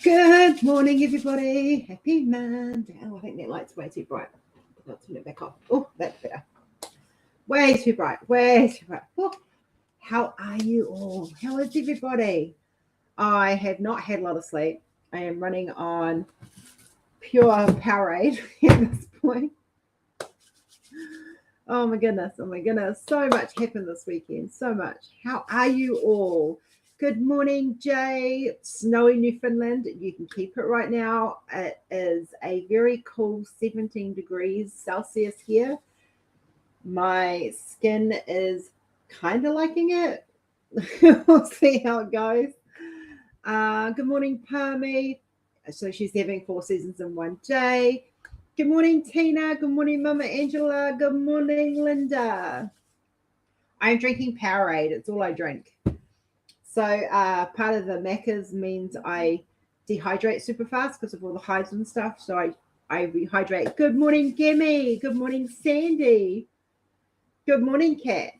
Good morning, everybody. Happy Monday. Oh, I think that light's way too bright. I'll turn it back off. Oh, that's better. Way too bright. Way too bright. Oh, how are you all? How is everybody? I have not had a lot of sleep. I am running on pure Powerade at this point. Oh my goodness. Oh my goodness. So much happened this weekend. So much. How are you all? Good morning, Jay. Snowy Newfoundland. You can keep it right now. It is a very cool 17 degrees Celsius here. My skin is kind of liking it. We'll see how it goes. Good morning, Palmy. So she's having 4 seasons in one day. Good morning, Tina. Good morning, Mama Angela. Good morning, Linda. I'm drinking Powerade. It's all I drink. So part of the Macca's means I dehydrate super fast because of all the hides and stuff. So I rehydrate. Good morning, Gimme. Good morning, Sandy. Good morning, Kat.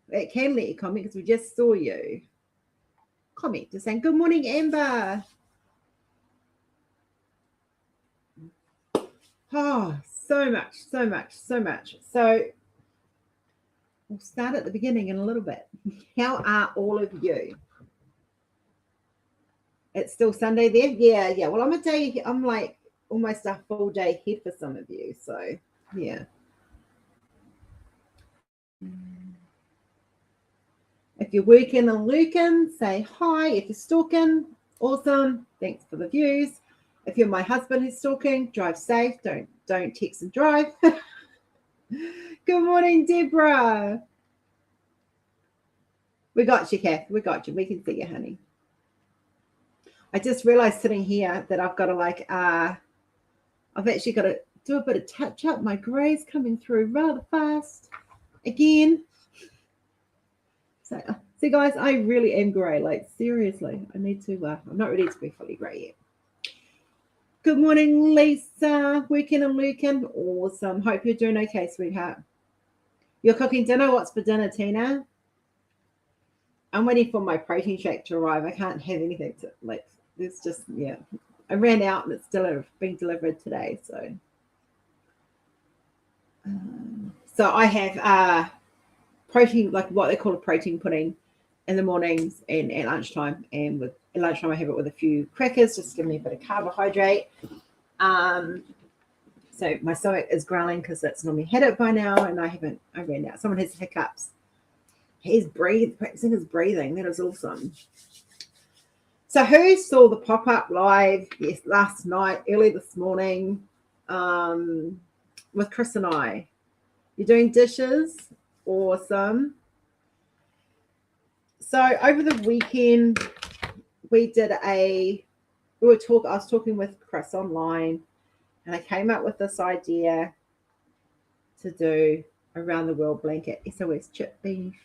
It can let you comment because we just saw you. Comment just saying, good morning, Amber. Oh, so much, so much, so much. So we'll start at the beginning in a little bit. How are all of you? It's still Sunday there? Yeah. Well, I'm like almost a full day ahead for some of you. So, yeah. If you're working and lurking, say hi. If you're stalking, awesome. Thanks for the views. If you're my husband who's stalking, drive safe. Don't text and drive. Good morning, Deborah. We got you, Kath. We got you. We can see you, honey. I just realized sitting here that I've got to I've actually got to do a bit of touch up. My gray's coming through rather fast again. So, see, guys, I really am gray. Like, seriously, I need to, I'm not ready to be fully gray yet. Good morning, Lisa. Working and lurking. Awesome. Hope you're doing okay, sweetheart. You're cooking dinner? What's for dinner, Tina? I'm waiting for my protein shake to arrive. I can't have anything to, like, it's just, yeah. I ran out and it's being delivered today, so. So I have protein, like what they call a protein pudding in the mornings and at lunchtime. And at lunchtime, I have it with a few crackers, just to give me a bit of carbohydrate. So my stomach is growling because it's normally had it by now, and I ran out. Someone has hiccups. He's practicing his breathing. That is awesome. So who saw the pop-up live last night, early this morning, with Chris and I? You're doing dishes? Awesome. So over the weekend, I was talking with Chris online, and I came up with this idea to do a round the world blanket SOS chip beef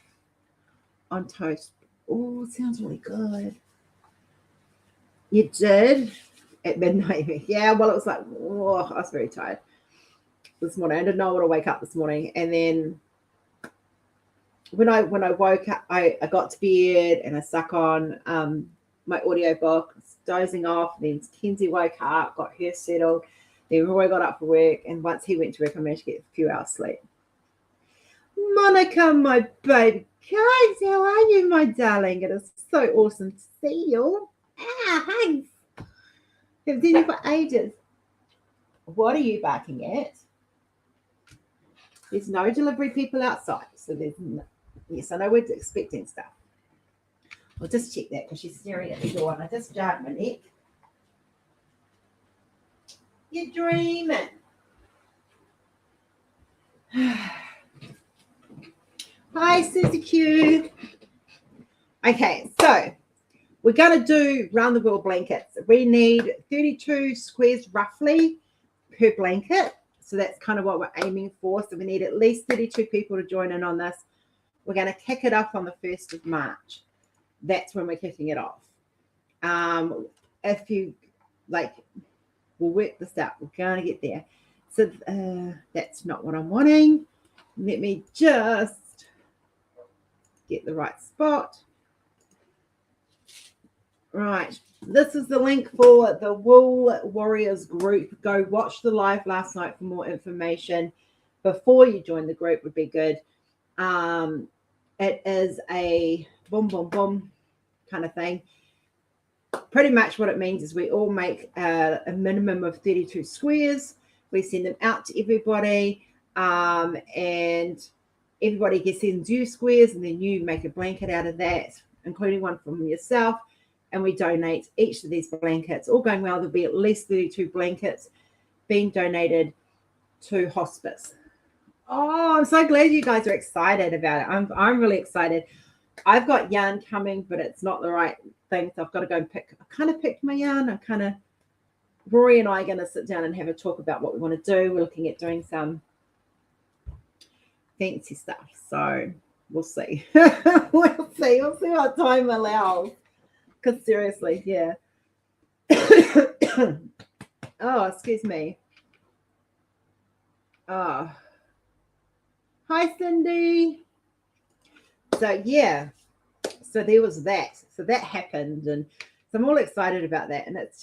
on toast. Oh, sounds really good. You did at midnight. Yeah, well, it was like, I was very tired this morning. I didn't know how to wake up this morning. And then when I woke up, I got to bed and I stuck on my audio book, dozing off. And then Kenzie woke up, got her settled. Then Roy got up for work. And once he went to work, I managed to get a few hours sleep. Monica, my baby. Guys, how are you, my darling? It is so awesome to see you. Hugs. Haven't seen you for ages. What are you barking at? There's no delivery people outside, so there's no. Yes, I know we're expecting stuff. I'll just check that because she's staring at the door and I just jarred my neck. You're dreaming. Hi, Susie Q. Okay, so we're going to do round the world blankets. We need 32 squares roughly per blanket. So that's kind of what we're aiming for. So we need at least 32 people to join in on this. We're going to kick it off on the 1st of March. That's when we're kicking it off. If you like, we'll work this out. We're going to get there. So that's not what I'm wanting. Let me just get the right spot. Right. This is the link for the Wool Warriors group. Go watch the live last night for more information. Before you join the group would be good. It is a boom, boom, boom kind of thing. Pretty much what it means is we all make a minimum of 32 squares. We send them out to everybody, and everybody gets you squares, and then you make a blanket out of that, including one from yourself. And we donate each of these blankets. All going well, there'll be at least 32 blankets being donated to hospice. Oh, I'm so glad you guys are excited about it. I'm really excited. I've got yarn coming, but it's not the right thing. So I've got to go and pick. I kind of picked my yarn. Rory and I are going to sit down and have a talk about what we want to do. We're looking at doing some fancy stuff. So we'll see. We'll see what time allows. Because seriously, yeah. Oh, excuse me. Oh. Hi, Cindy. So, yeah. So there was that. So that happened. And so I'm all excited about that. And it's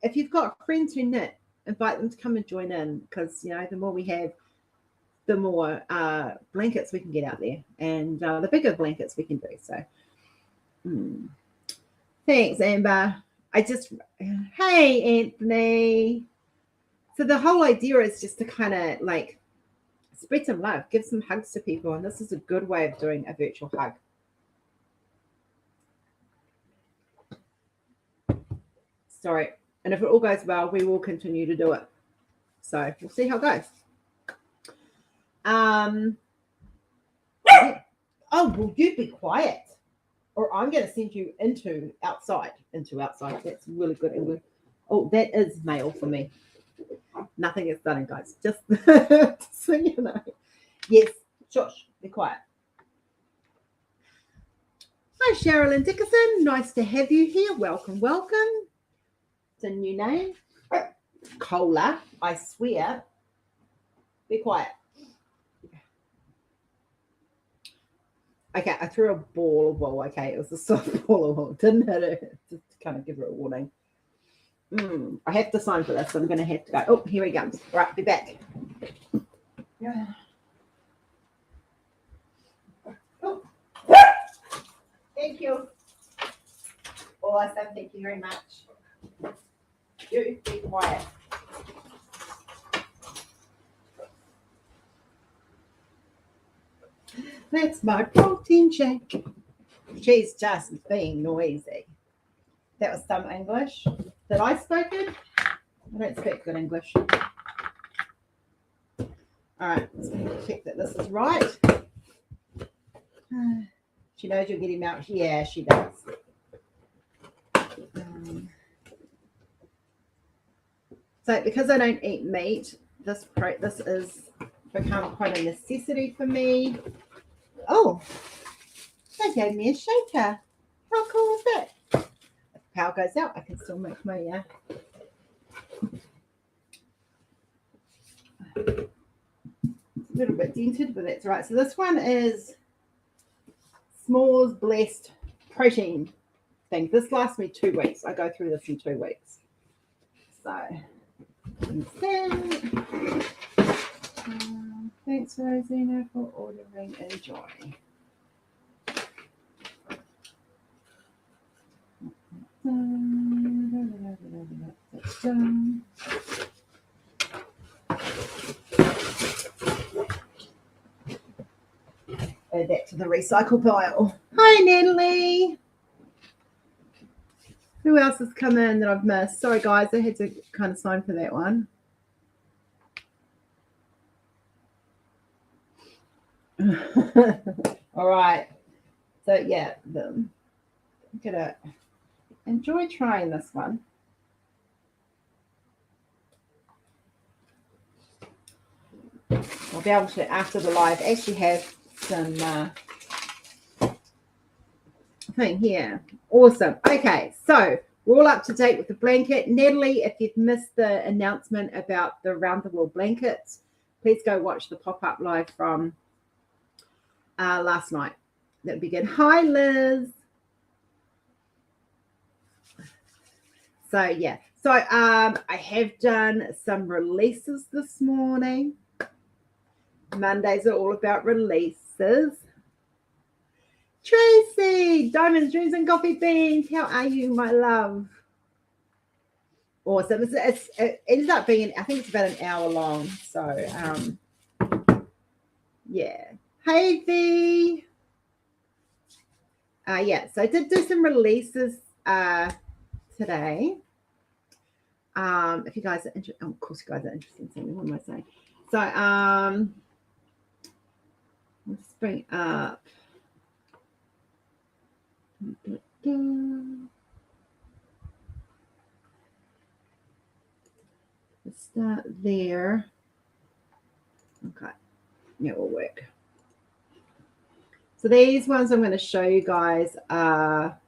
if you've got friends who knit, invite them to come and join in. Because, the more we have, the more blankets we can get out there. And the bigger blankets we can do. So, thanks, Amber. Hey, Anthony. So the whole idea is just to kind of like spread some love, give some hugs to people. And this is a good way of doing a virtual hug. Sorry. And if it all goes well, we will continue to do it. So we'll see how it goes. Yeah. Oh, will you be quiet? Or I'm going to send you into outside. That's really good English. Oh, that is mail for me. Nothing is done, guys. Just so you know. Yes, shush, be quiet. Hi, Sherilyn Dickerson. Nice to have you here. Welcome. It's a new name. Cola, I swear. Be quiet. Okay, I threw a ball of wool. Okay, it was a soft ball of wool. Didn't hit it. Just to kind of give her a warning. I have to sign for this, so I'm going to have to go. Oh, here he comes. Right, be back. Yeah. Oh. Thank you. Awesome. Thank you very much. You be quiet. That's my protein shake. She's just being noisy. That was some English. That I spoke it? I don't speak good English. All right, let's check that this is right. She knows you're getting out. Yeah, she does. So because I don't eat meat, this is become quite a necessity for me. Oh, they gave me a shaker. How cool is that? If the power goes out, I can still make my a little bit dented, but that's right. So this one is S'mores Blessed Protein thing. This lasts me 2 weeks. I go through this in 2 weeks. So thanks, Rosina, for ordering. Enjoy. Add that to the recycle pile. Hi, Natalie. Who else has come in that I've missed? Sorry, guys, I had to kind of sign for that one. All right. So, yeah, I'm going to enjoy trying this one. I'll be able to, after the live, actually have some thing here. Awesome. Okay, so we're all up to date with the blanket. Natalie, if you've missed the announcement about the round the world blankets, please go watch the pop-up live from last night. That'd be good. Hi, Liz. So yeah. So I have done some releases this morning. Mondays are all about releases. Tracy, diamonds, dreams, and coffee beans. How are you, my love? Awesome. It ends up being, I think it's about an hour long. So yeah. Hey V. Yeah, so I did do some releases today. If you guys are interested, of course you guys are interested in something. What am I saying? So let's bring up. Let's start there. Okay, yeah, it will work. So these ones I'm going to show you guys are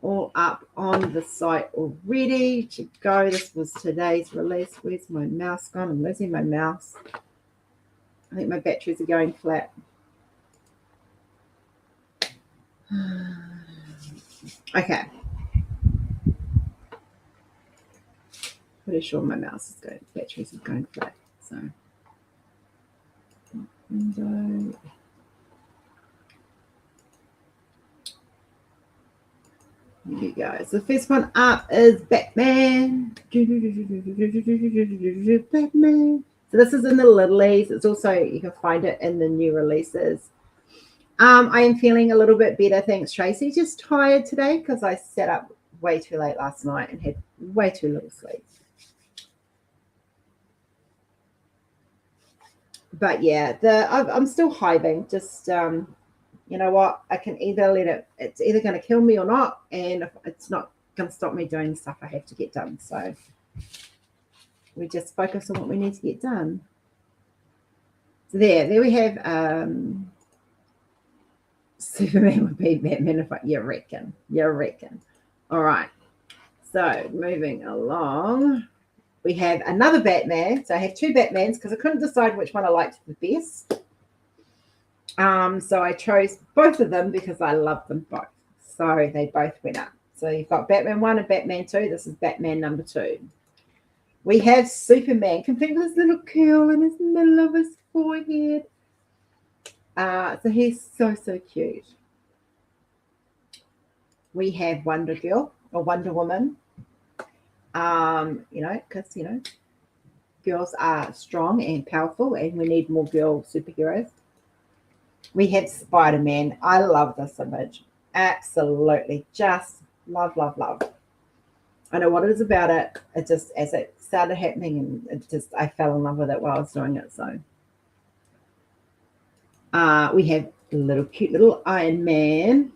all up on the site already to go. This was today's release. Where's my mouse gone? I'm losing my mouse. I think my batteries are going flat. Okay. Pretty sure my mouse is going, batteries are going flat. So window. Here you go. So the first one up is Batman. Batman. So this is in the lilies. It's also, you can find it in the new releases. I am feeling a little bit better. Thanks, Tracy. Just tired today because I sat up way too late last night and had way too little sleep. But yeah, I'm still hiving. Just you know what? I can either let it. It's either going to kill me or not, and if it's not going to stop me doing the stuff I have to get done. So we just focus on what we need to get done. So there we have. Superman would be Batman if you reckon. All right. So moving along. We have another Batman. So I have two Batmans because I couldn't decide which one I liked the best. So I chose both of them because I love them both. So they both went up. So you've got Batman 1 and Batman 2. This is Batman number 2. We have Superman, complete with his little curl in his middle of his forehead. So he's so cute. We have Wonder Girl or Wonder Woman. Because girls are strong and powerful, and we need more girl superheroes. We have Spider-Man. I love this image. Absolutely. Just love. I know what it is about it. It just, as it started happening, and I fell in love with it while I was doing it. So we have a cute little Iron Man.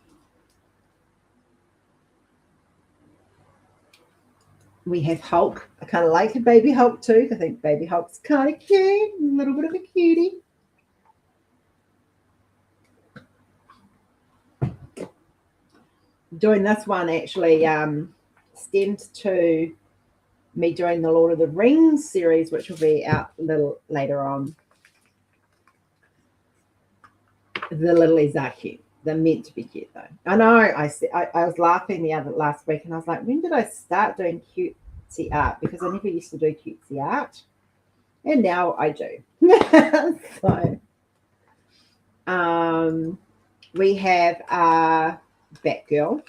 We have Hulk. I kind of like a baby Hulk too. I think baby Hulk's kind of cute. A little bit of a cutie. Doing this one actually stemmed to me doing the Lord of the Rings series, which will be out a little later on. The lilies are cute. They're meant to be cute though. I know. I was laughing last week, and I was like, when did I start doing cutesy art? Because I never used to do cutesy art, and now I do. So, we have Batgirl.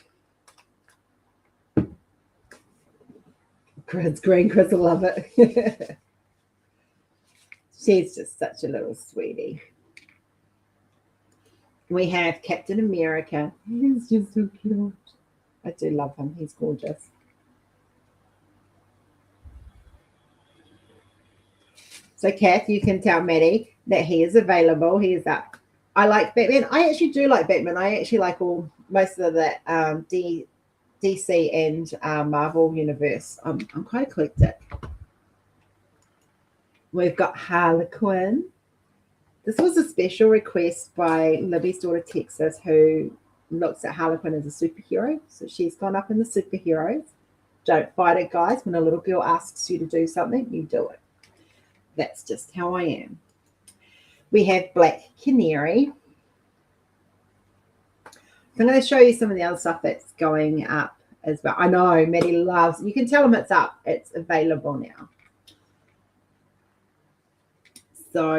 It's green. Chris will love it. She's just such a little sweetie. We have Captain America. He's just so cute. I do love him. He's gorgeous. So, Kath, you can tell Maddie that he is available. He is up. I like Batman. I actually do like Batman. I actually like most of the DC and Marvel universe. I'm quite eclectic. We've got Harley Quinn. This was a special request by Libby's daughter Texas, who looks at Harley Quinn as a superhero. So she's gone up in the superheroes. Don't fight it, guys. When a little girl asks you to do something, you do it. That's just how I am. We have Black Canary. So I'm going to show you some of the other stuff that's going up as well. I know Maddie loves. You can tell them it's up. It's available now. So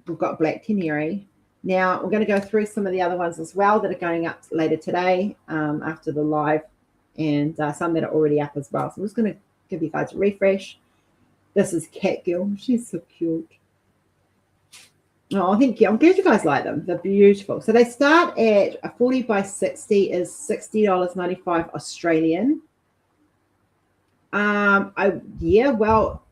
we've got Black Canary. Now we're going to go through some of the other ones as well that are going up later today after the live, and some that are already up as well. So I'm just going to give you guys a refresh. This is Cat Girl. She's so cute. Oh, thank you. I'm glad you guys like them. They're beautiful. So they start at a 40 by 60 is $60.95 Australian. Yeah, well,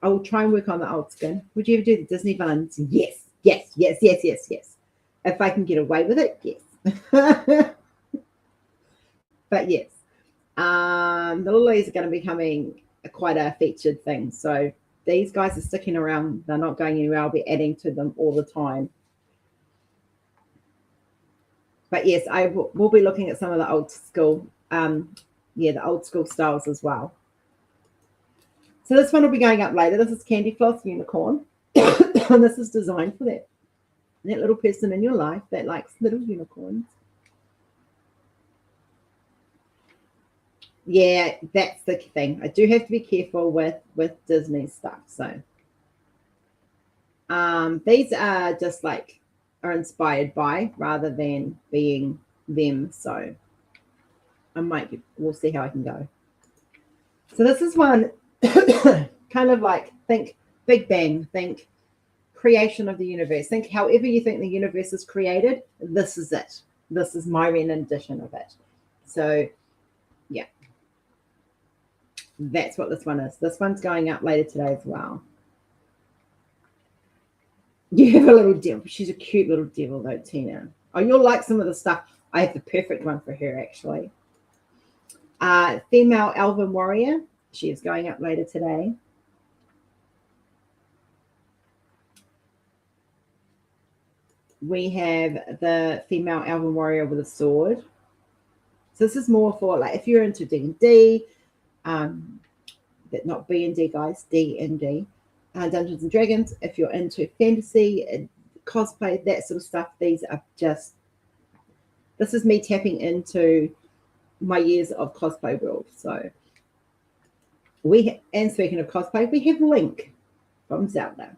I will try and work on the old skin. Would you ever do the Disney ones? Yes, yes, yes, yes, yes, yes. If I can get away with it, yes. But yes, the lilies are going to be becoming quite a featured thing. So these guys are sticking around. They're not going anywhere. I'll be adding to them all the time. But yes, I will be looking at some of the old school, the old school styles as well. So this one will be going up later. This is Candy Floss Unicorn. And this is designed for that little person in your life that likes little unicorns. Yeah, that's the thing. I do have to be careful with Disney stuff. So these are just like are inspired by rather than being them. So we'll see how I can go. So this is one kind of like think Big Bang, think creation of the universe. Think however you think the universe is created, this is it. This is my rendition of it. So yeah, that's what this one is. This one's going up later today as well. You have a little devil. She's a cute little devil though, Tina. Oh, you'll like some of the stuff. I have the perfect one for her actually. Female Elven Warrior. She is going up later today. We have the female Elven Warrior with a sword. So this is more for like if you're into D&D, but not B&D guys, D&D, Dungeons and Dragons. If you're into fantasy and cosplay, that sort of stuff, these are just. This is me tapping into my years of cosplay world. So and speaking of cosplay, we have Link from Zelda.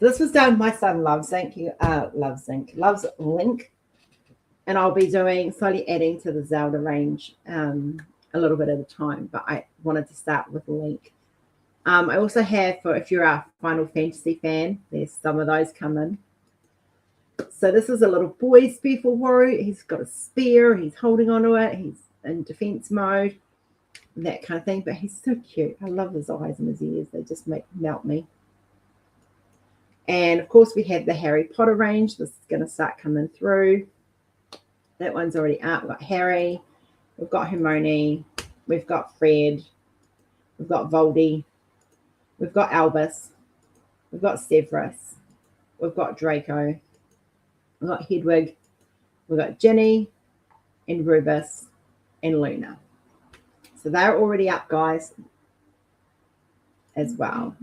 So this was done. My son loves Link. Loves Link, and I'll be doing slowly adding to the Zelda range a little bit at a time. But I wanted to start with Link. I also have for if you're a Final Fantasy fan, there's some of those coming. So this is a little boy spearful warrior. He's got a spear. He's holding onto it. He's in defense mode, that kind of thing. But he's so cute. I love his eyes and his ears. They just melt me. And of course, we have the Harry Potter range. This is going to start coming through. That one's already out. We've got Harry. We've got Hermione. We've got Fred. We've got Voldy. We've got Albus. We've got Severus. We've got Draco. We've got Hedwig. We've got Ginny and Rubus and Luna. So they're already up, guys, as well.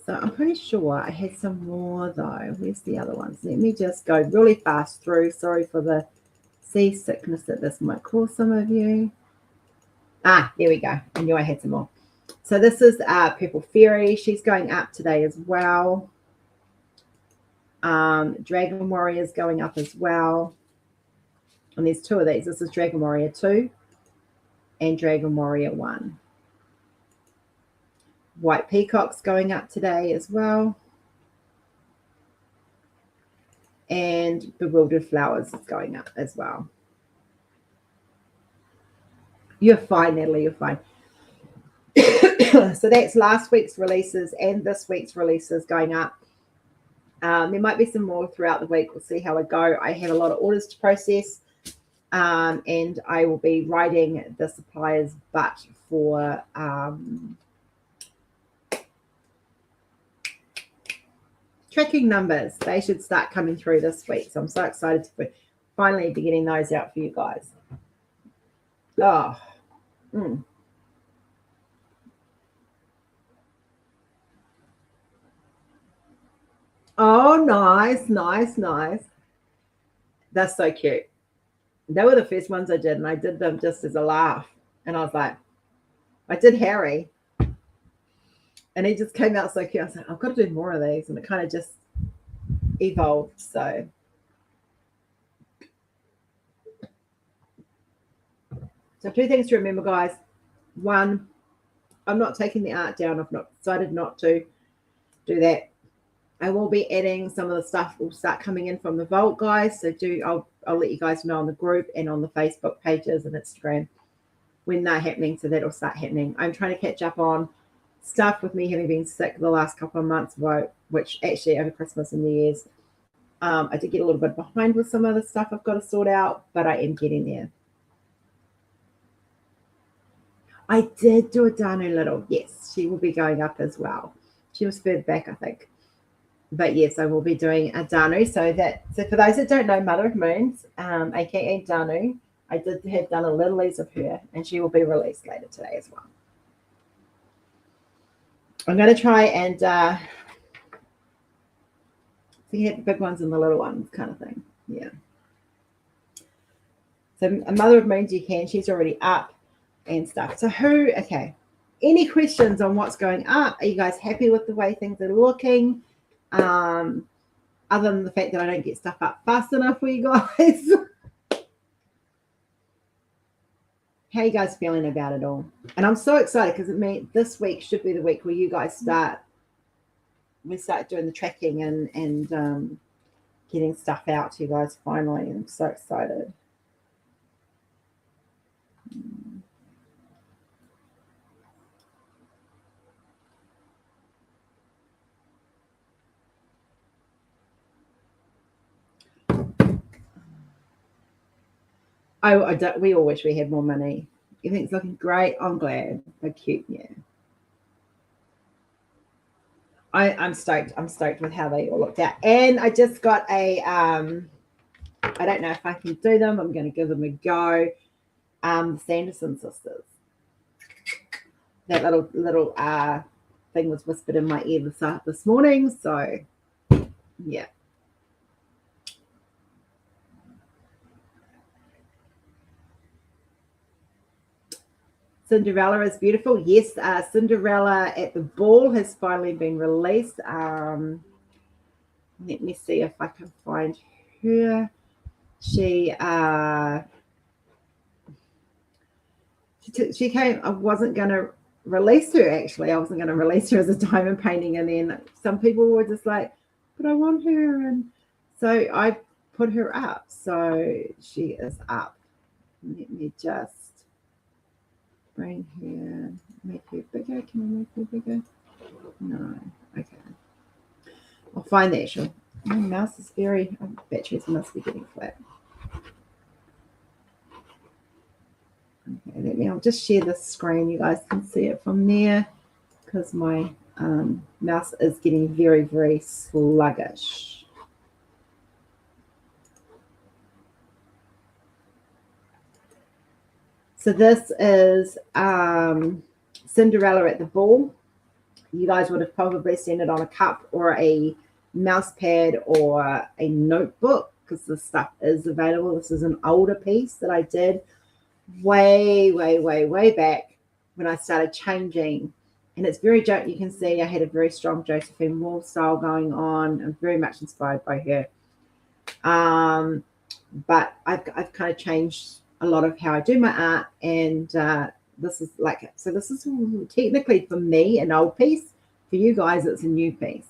So I'm pretty sure I had some more, though. Where's the other ones? Let me just go really fast through. Sorry for the seasickness that this might cause some of you. There we go. I knew I had some more. So this is Purple Fairy. She's going up today as well. Dragon Warrior is going up as well. And there's two of these. This is Dragon Warrior 2 and Dragon Warrior 1. White Peacock's going up today as well. And Bewildered Flowers is going up as well. You're fine, Natalie. You're fine. So that's last week's releases and this week's releases going up. There might be some more throughout the week. We'll see how I go. I have a lot of orders to process. And I will be riding the supplier's butt for tracking numbers. They should start coming through this week. So I'm so excited to finally be getting those out for you guys. Oh. Oh, nice, nice, nice. That's so cute. They were the first ones I did, and I did them just as a laugh. And I was like, I did Harry, and he just came out so cute. I was like, I've got to do more of these, and it kind of just evolved. So two things to remember, guys. One, I'm not taking the art down. I've not decided not to do that. I will be adding some of the stuff will start coming in from the vault, guys. So I'll let you guys know on the group and on the Facebook pages and Instagram when they're happening. So that'll start happening. I'm trying to catch up on stuff with me having been sick the last couple of months, which actually over Christmas and New Year's, I did get a little bit behind with some of the stuff I've got to sort out, but I am getting there. I did do a Danu Little. Yes, she will be going up as well. She was further back, I think. But yes, I will be doing a Danu. So for those that don't know, Mother of Moons, aka Danu, I did have done a littlies of her, and she will be released later today as well. I'm going to try and so you have the big ones and the little ones kind of thing. Yeah. So a Mother of Moons you can. She's already up and stuff. So okay. Any questions on what's going up? Are you guys happy with the way things are looking? Other than the fact that I don't get stuff up fast enough for you guys. How are you guys feeling about it all? And I'm so excited because it means this week should be the week where you guys start doing the tracking and getting stuff out to you guys finally. I'm so excited. We all wish we had more money. Everything's looking great. I'm glad. They're cute, yeah. I'm stoked. I'm stoked with how they all looked out. And I just got a I don't know if I can do them. I'm going to give them a go. The Sanderson sisters. That little thing was whispered in my ear this morning. So yeah. Cinderella is beautiful. Yes, Cinderella at the Ball has finally been released. Let me see if I can find her. She came. I wasn't going to release her, actually. I wasn't going to release her as a diamond painting. And then some people were just like, but I want her. And so I put her up. So she is up. Let me just bring her, make her bigger. Can I make her bigger? No. Okay. I'll find the actual. My mouse is batteries must be getting flat. Okay, I'll just share the screen. You guys can see it from there because my mouse is getting very, very sluggish. So this is Cinderella at the Ball. You guys would have probably seen it on a cup or a mouse pad or a notebook because this stuff is available. This is an older piece that I did way back when I started changing. And it's very, you can see I had a very strong Josephine Wall style going on. I'm very much inspired by her. But I've kind of changed a lot of how I do my art, and this is technically for me an old piece. For you guys, it's a new piece.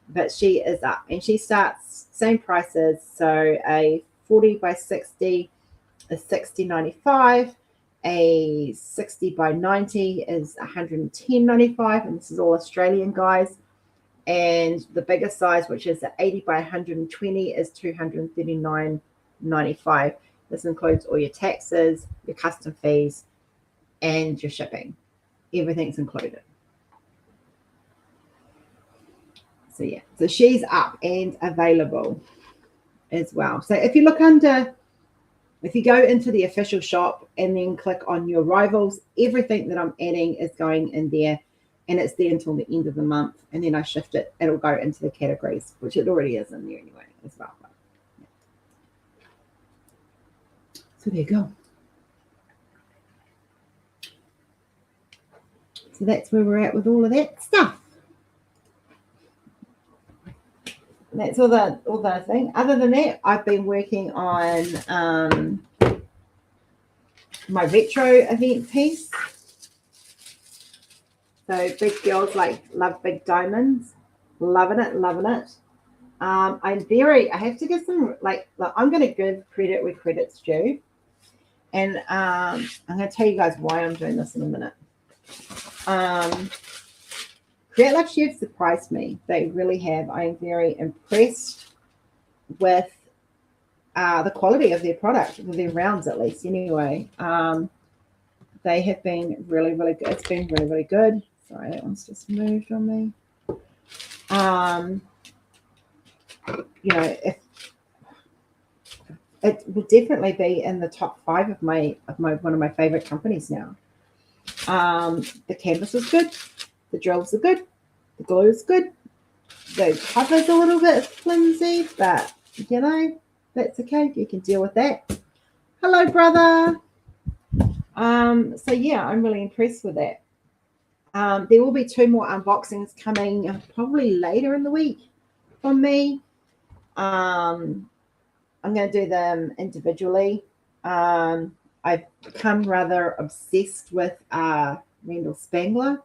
But she is up, and she starts same prices. So a 40 by 60 is $60.95. A 60 by 90 is $110.95, and this is all Australian, guys. And the biggest size, which is the 80 by 120, is $239.95. This includes all your taxes, your custom fees, and your shipping. Everything's included. So yeah, so she's up and available as well. So if you look if you go into the official shop and then click on your rivals, everything that I'm adding is going in there, and it's there until the end of the month. And then I shift it, it'll go into the categories, which it already is in there anyway as well. So there you go. So that's where we're at with all of that stuff. And that's all the thing. Other than that, I've been working on my retro event piece. So big girls love big diamonds. Loving it, loving it. I have to give some, I'm going to give credit where credit's due. And I'm going to tell you guys why I'm doing this in a minute. Create Love Chef surprised me. They really have. I'm very impressed with the quality of their product, with their rounds at least anyway. They have been really, really good. It's been really, really good. Sorry, that one's just moved on me. If it will definitely be in the top 5 of one of my favorite companies now. The canvas is good, the drills are good, the glue is good, the cover's a little bit flimsy, but that's okay. You can deal with that. Hello, brother. So yeah, I'm really impressed with that. There will be 2 more unboxings coming probably later in the week from me. I'm going to do them individually. I've become rather obsessed with Randall Spangler,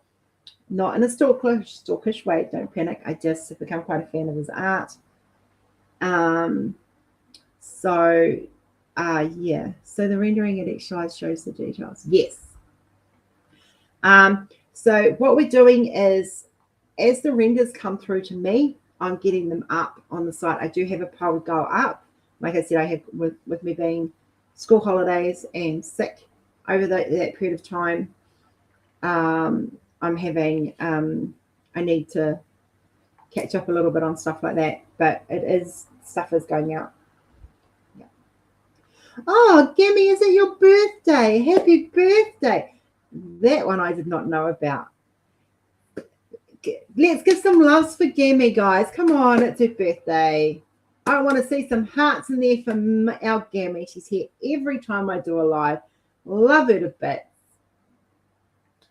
not in a stalkish way. Don't panic. I just have become quite a fan of his art. Yeah. So the rendering it actually shows the details. Yes. So what we're doing is, as the renders come through to me, I'm getting them up on the site. I do have a poll go up. Like I said, I have with me being school holidays and sick over that period of time. I'm having I need to catch up a little bit on stuff like that, but stuff is going out. Yeah. Oh, Gammy, is it your birthday? Happy birthday. That one I did not know about. Let's give some loves for Gammy, guys. Come on, it's her birthday. I want to see some hearts in there for our Gammy. She's here every time I do a live. Love her to bits.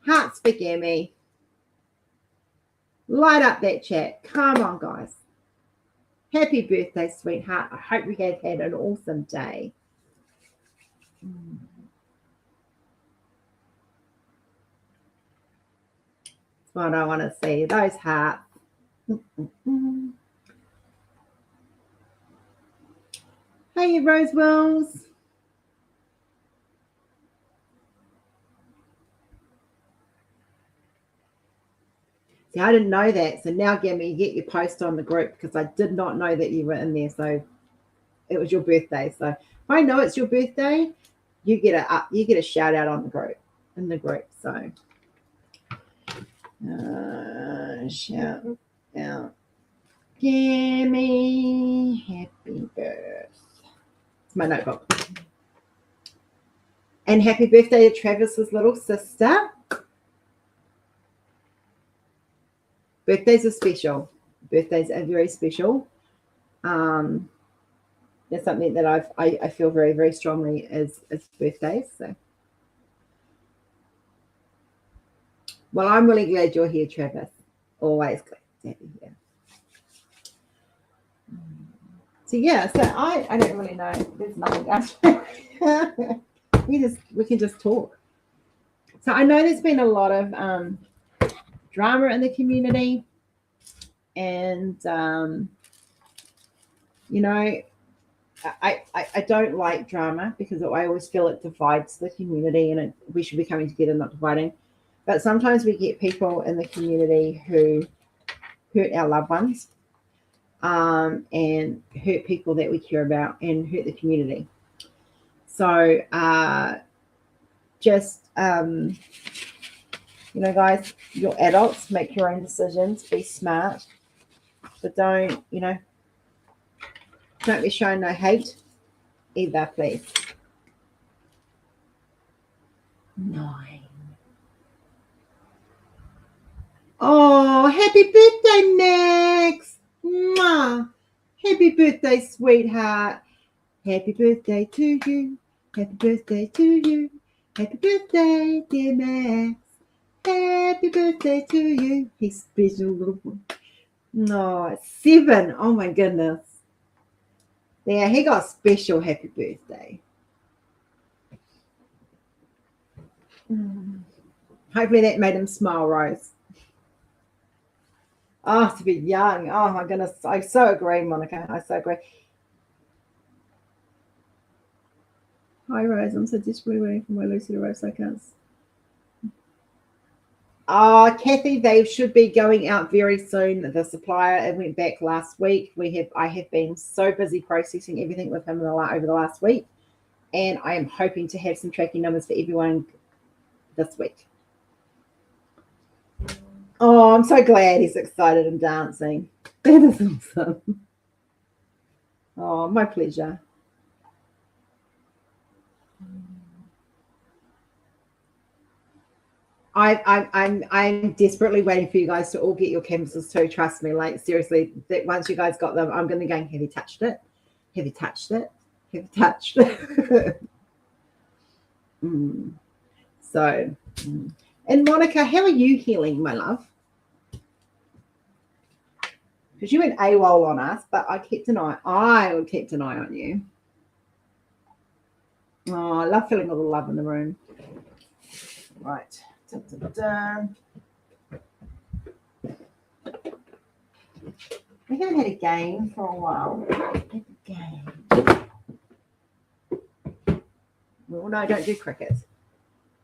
Hearts for Gammy. Light up that chat. Come on, guys. Happy birthday, sweetheart. I hope you have had an awesome day. That's what I want to see. Those hearts. Hey, Rose Wells. See, I didn't know that. So now, Gammy, get your post on the group, because I did not know that you were in there. So it was your birthday. So if I know it's your birthday, you get a shout out on the group, So shout out, Gammy, happy birthday. It's my notebook. And happy birthday to Travis's little sister. Birthdays are special. Birthdays are very special. That's something that I feel very, very strongly is birthdays. So, well, I'm really glad you're here, Travis. Always glad to have you here. So yeah, so I don't really know. There's nothing else. we can just talk. So I know there's been a lot of drama in the community, and I don't like drama, because I always feel it divides the community, and we should be coming together, not dividing. But sometimes we get people in the community who hurt our loved ones, and hurt people that we care about, and hurt the community. So guys, you're adults, make your own decisions, be smart, but don't be showing no hate either, please. 9. Oh, happy birthday, Max. Mwah. Happy birthday, sweetheart. Happy birthday to you. Happy birthday to you. Happy birthday, dear Max. Happy birthday to you. He's special little one. No, 7. Oh my goodness. Yeah, he got special happy birthday. Hopefully that made him smile, Rose. Oh, to be young. Oh my goodness. I so agree, Monica. I so agree. Hi, Rose. I'm so desperately waiting for my Lucy to Rose so I can't. Kathy, they should be going out very soon. The supplier, it went back last week. I have been so busy processing everything with him over the last week, and I am hoping to have some tracking numbers for everyone this week. Oh, I'm so glad he's excited and dancing. That is awesome. Oh, my pleasure. I'm desperately waiting for you guys to all get your canvases too. Trust me, like seriously, that once you guys got them, I'm going to go. Have you touched it? Have you touched it? Have you touched it? So, and Monica, how are you healing, my love? Because you went AWOL on us, but I kept an eye. I would keep an eye on you. Oh, I love feeling all the love in the room. Right. We haven't had a game for a while. Well, no, don't do cricket.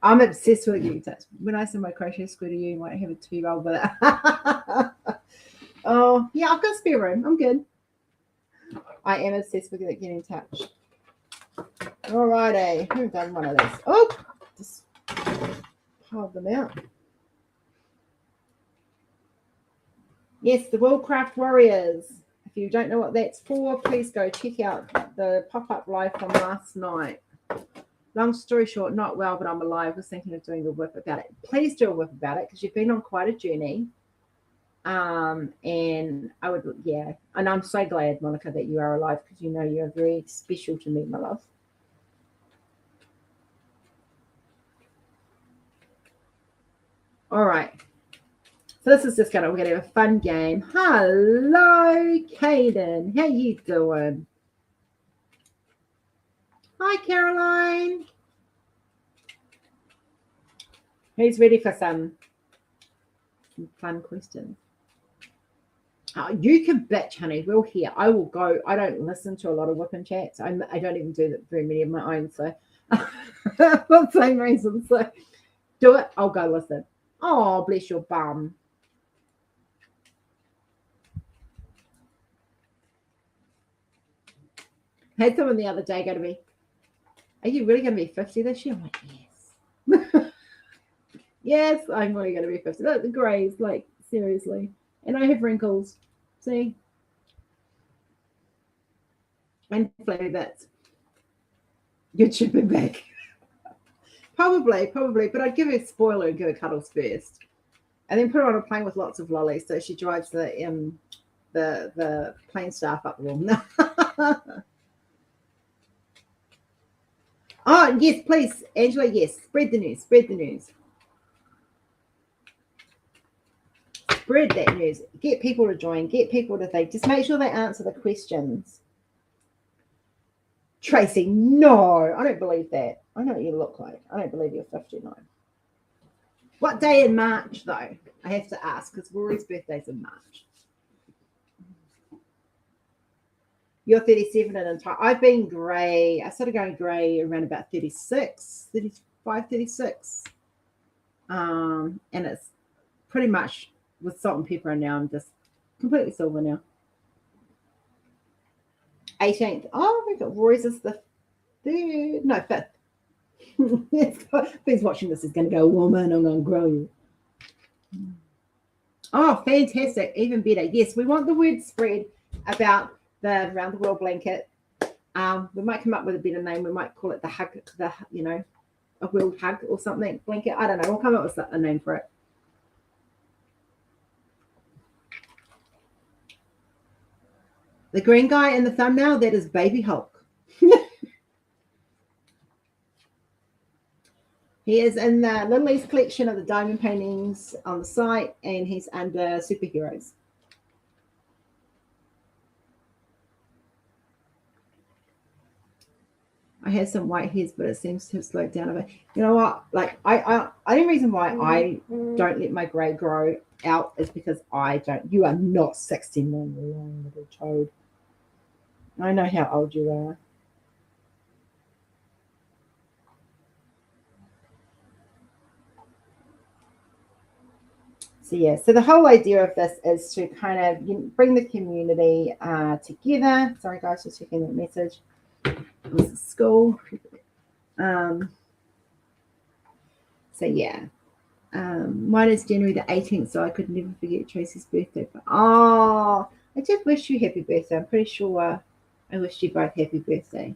I'm obsessed with you. When I send my crochet school to you might have a 2-year-old with it. Oh, yeah, I've got spare room. I'm good. I am obsessed with getting in touch. All righty. Who's done one of these? Oh, just piled them out. Yes, the Worldcraft Warriors. If you don't know what that's for, please go check out the pop-up live from last night. Long story short, not well, but I'm alive. Was thinking of doing a whip about it. Please do a whip about it because you've been on quite a journey. And I would, yeah. And I'm so glad, Monica, that you are alive because you know you're very special to me, my love. All right. So this is just we're gonna have a fun game. Hello, Caden. How you doing? Hi, Caroline. Who's ready for some fun questions? Oh, you can bitch, honey. We'll hear. I will go. I don't listen to a lot of whipping chats. I don't even do very many of my own. So for the same reason. So do it. I'll go listen. Oh, bless your bum. I had someone the other day go to me, are you really going to be 50 this year? I'm like, yes. Yes, I'm really going to be 50. That's the grays, like, seriously. And I have wrinkles. See? And flabby bits. You're chipping back. Probably. But I'd give her a spoiler and give her cuddles first. And then put her on a plane with lots of lollies so she drives the plane staff up the wall. Oh, yes, please, Angela, yes. Spread the news. Spread that news. Get people to join. Get people to think. Just make sure they answer the questions. Tracy, no, I don't believe that. I know what you look like. I don't believe you're 59. What day in March, though? I have to ask because Rory's birthday's in March. You're 37 and entire. I've been grey. I started going grey around about 36, 35, 36. And it's pretty much with salt and pepper, and now I'm just completely silver now. 18th. Oh, we've got Roy's is the 3rd. No, 5th. Who's watching this is going to go, woman, I'm going to grow you. Oh, fantastic. Even better. Yes, we want the word spread about the round the world blanket. We might come up with a better name. We might call it the hug, a world hug or something. Blanket. I don't know. We'll come up with a name for it. The green guy in the thumbnail, that is Baby Hulk. He is in the Lily's collection of the diamond paintings on the site, and he's under superheroes. I have some white hairs, but it seems to have slowed down a bit. You know what? Like the only reason why I don't let my grey grow out is because I don't. You are not 61, you long little toad. I know how old you are. So yeah, so the whole idea of this is to kind of bring the community together. Sorry guys, just checking that message. This is school. So yeah, mine is January the 18th, so I could never forget Tracy's birthday. But I did wish you happy birthday. I'm pretty sure I wished you both happy birthday.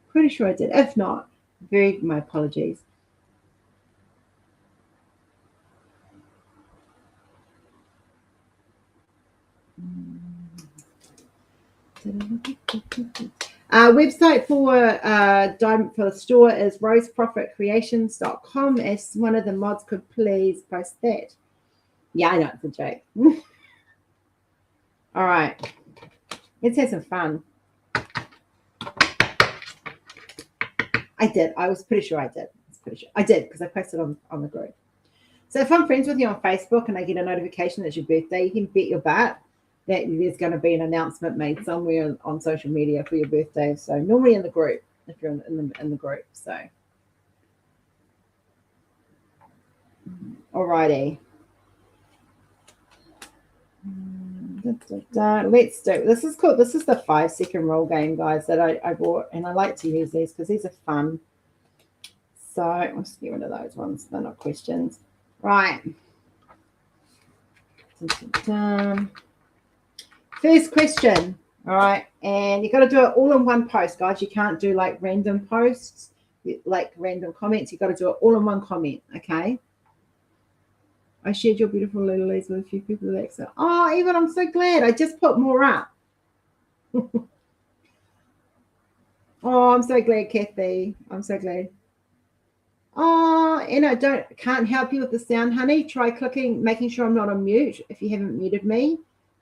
Pretty sure I did. If not, my apologies. Website for the store is roseproffittcreations.com. If one of the mods could please post that. Yeah, I know it's a joke. All right, let's have some fun. I did. I was pretty sure I did. I did because I posted on the group. So if I'm friends with you on Facebook and I get a notification that it's your birthday, you can bet your butt that there's going to be an announcement made somewhere on social media for your birthday. So normally in the group, if you're in the group. So, alrighty. Let's do. This is cool. This is the 5-second roll game, guys, that I bought, and I like to use these because these are fun. So let's get rid of those ones. They're not questions. Right. First question. All right. And you got to do it all in one post, guys. You can't do like random posts, like random comments. You got to do it all in one comment. Okay. I shared your beautiful lilies with a few people that so. Oh, Evan, I'm so glad. I just put more up. Oh, I'm so glad, Kathy. I'm so glad. Oh, and I can't help you with the sound, honey. Try making sure I'm not on mute if you haven't muted me.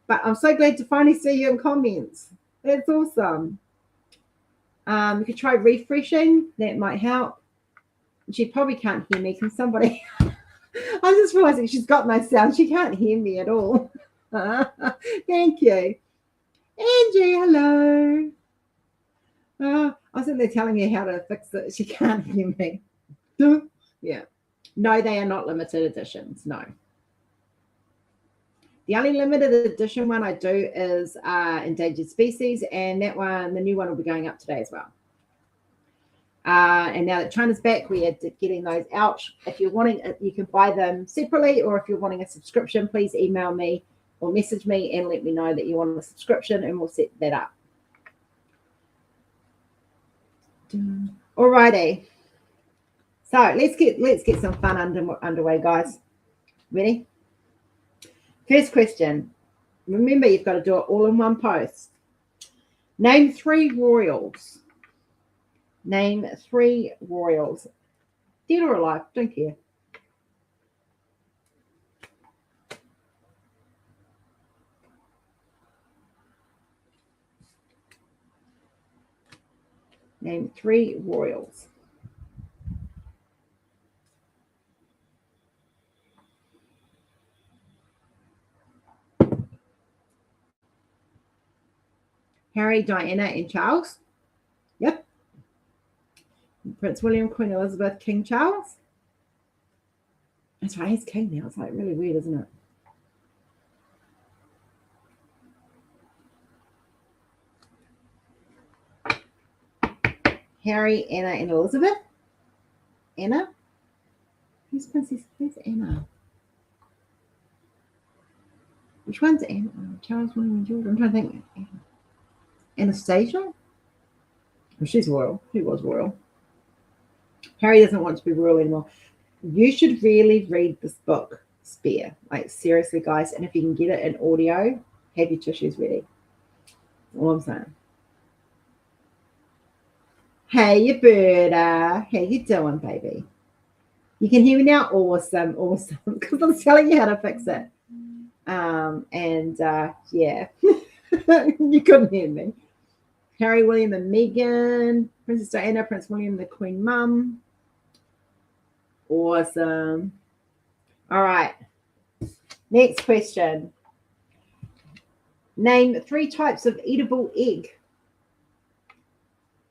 But I'm so glad to finally see you in comments. That's awesome. You could try refreshing. That might help. She probably can't hear me. Can somebody? I'm just realizing she's got no sound. She can't hear me at all. Thank you. Angie, hello. I was sitting there telling you how to fix it. She can't hear me. Yeah. No, they are not limited editions. No. The only limited edition one I do is endangered species, and that one, the new one, will be going up today as well. And now that China's back, we are getting those out. If you're wanting, you can buy them separately, or if you're wanting a subscription, please email me or message me and let me know that you want a subscription, and we'll set that up. Alrighty. So let's get some fun underway, guys. Ready? First question. Remember, you've got to do it all in one post. Name 3 royals. Name 3 royals. Dead or alive, don't care. Name 3 royals. Harry, Diana, and Charles. Yep. Prince William, Queen Elizabeth, King Charles. That's right, he's king now. It's like really weird, isn't it? Harry, Anna, and Elizabeth. Anna? Who's Princess? Who's Anna? Which one's Anna? Charles, William, and George. I'm trying to think. Anastasia? Oh, she's royal. She was royal. Harry doesn't want to be royal anymore. You should really read this book, Spare. Like, seriously, guys. And if you can get it in audio, have your tissues ready. That's all I'm saying. Hey, you birda. How you doing, baby? You can hear me now? Awesome, awesome. Because I'm telling you how to fix it. Yeah, you couldn't hear me. Harry, William, and Meghan, Princess Diana, Prince William, the Queen Mum. Awesome. All right. Next question. Name 3 types of edible egg.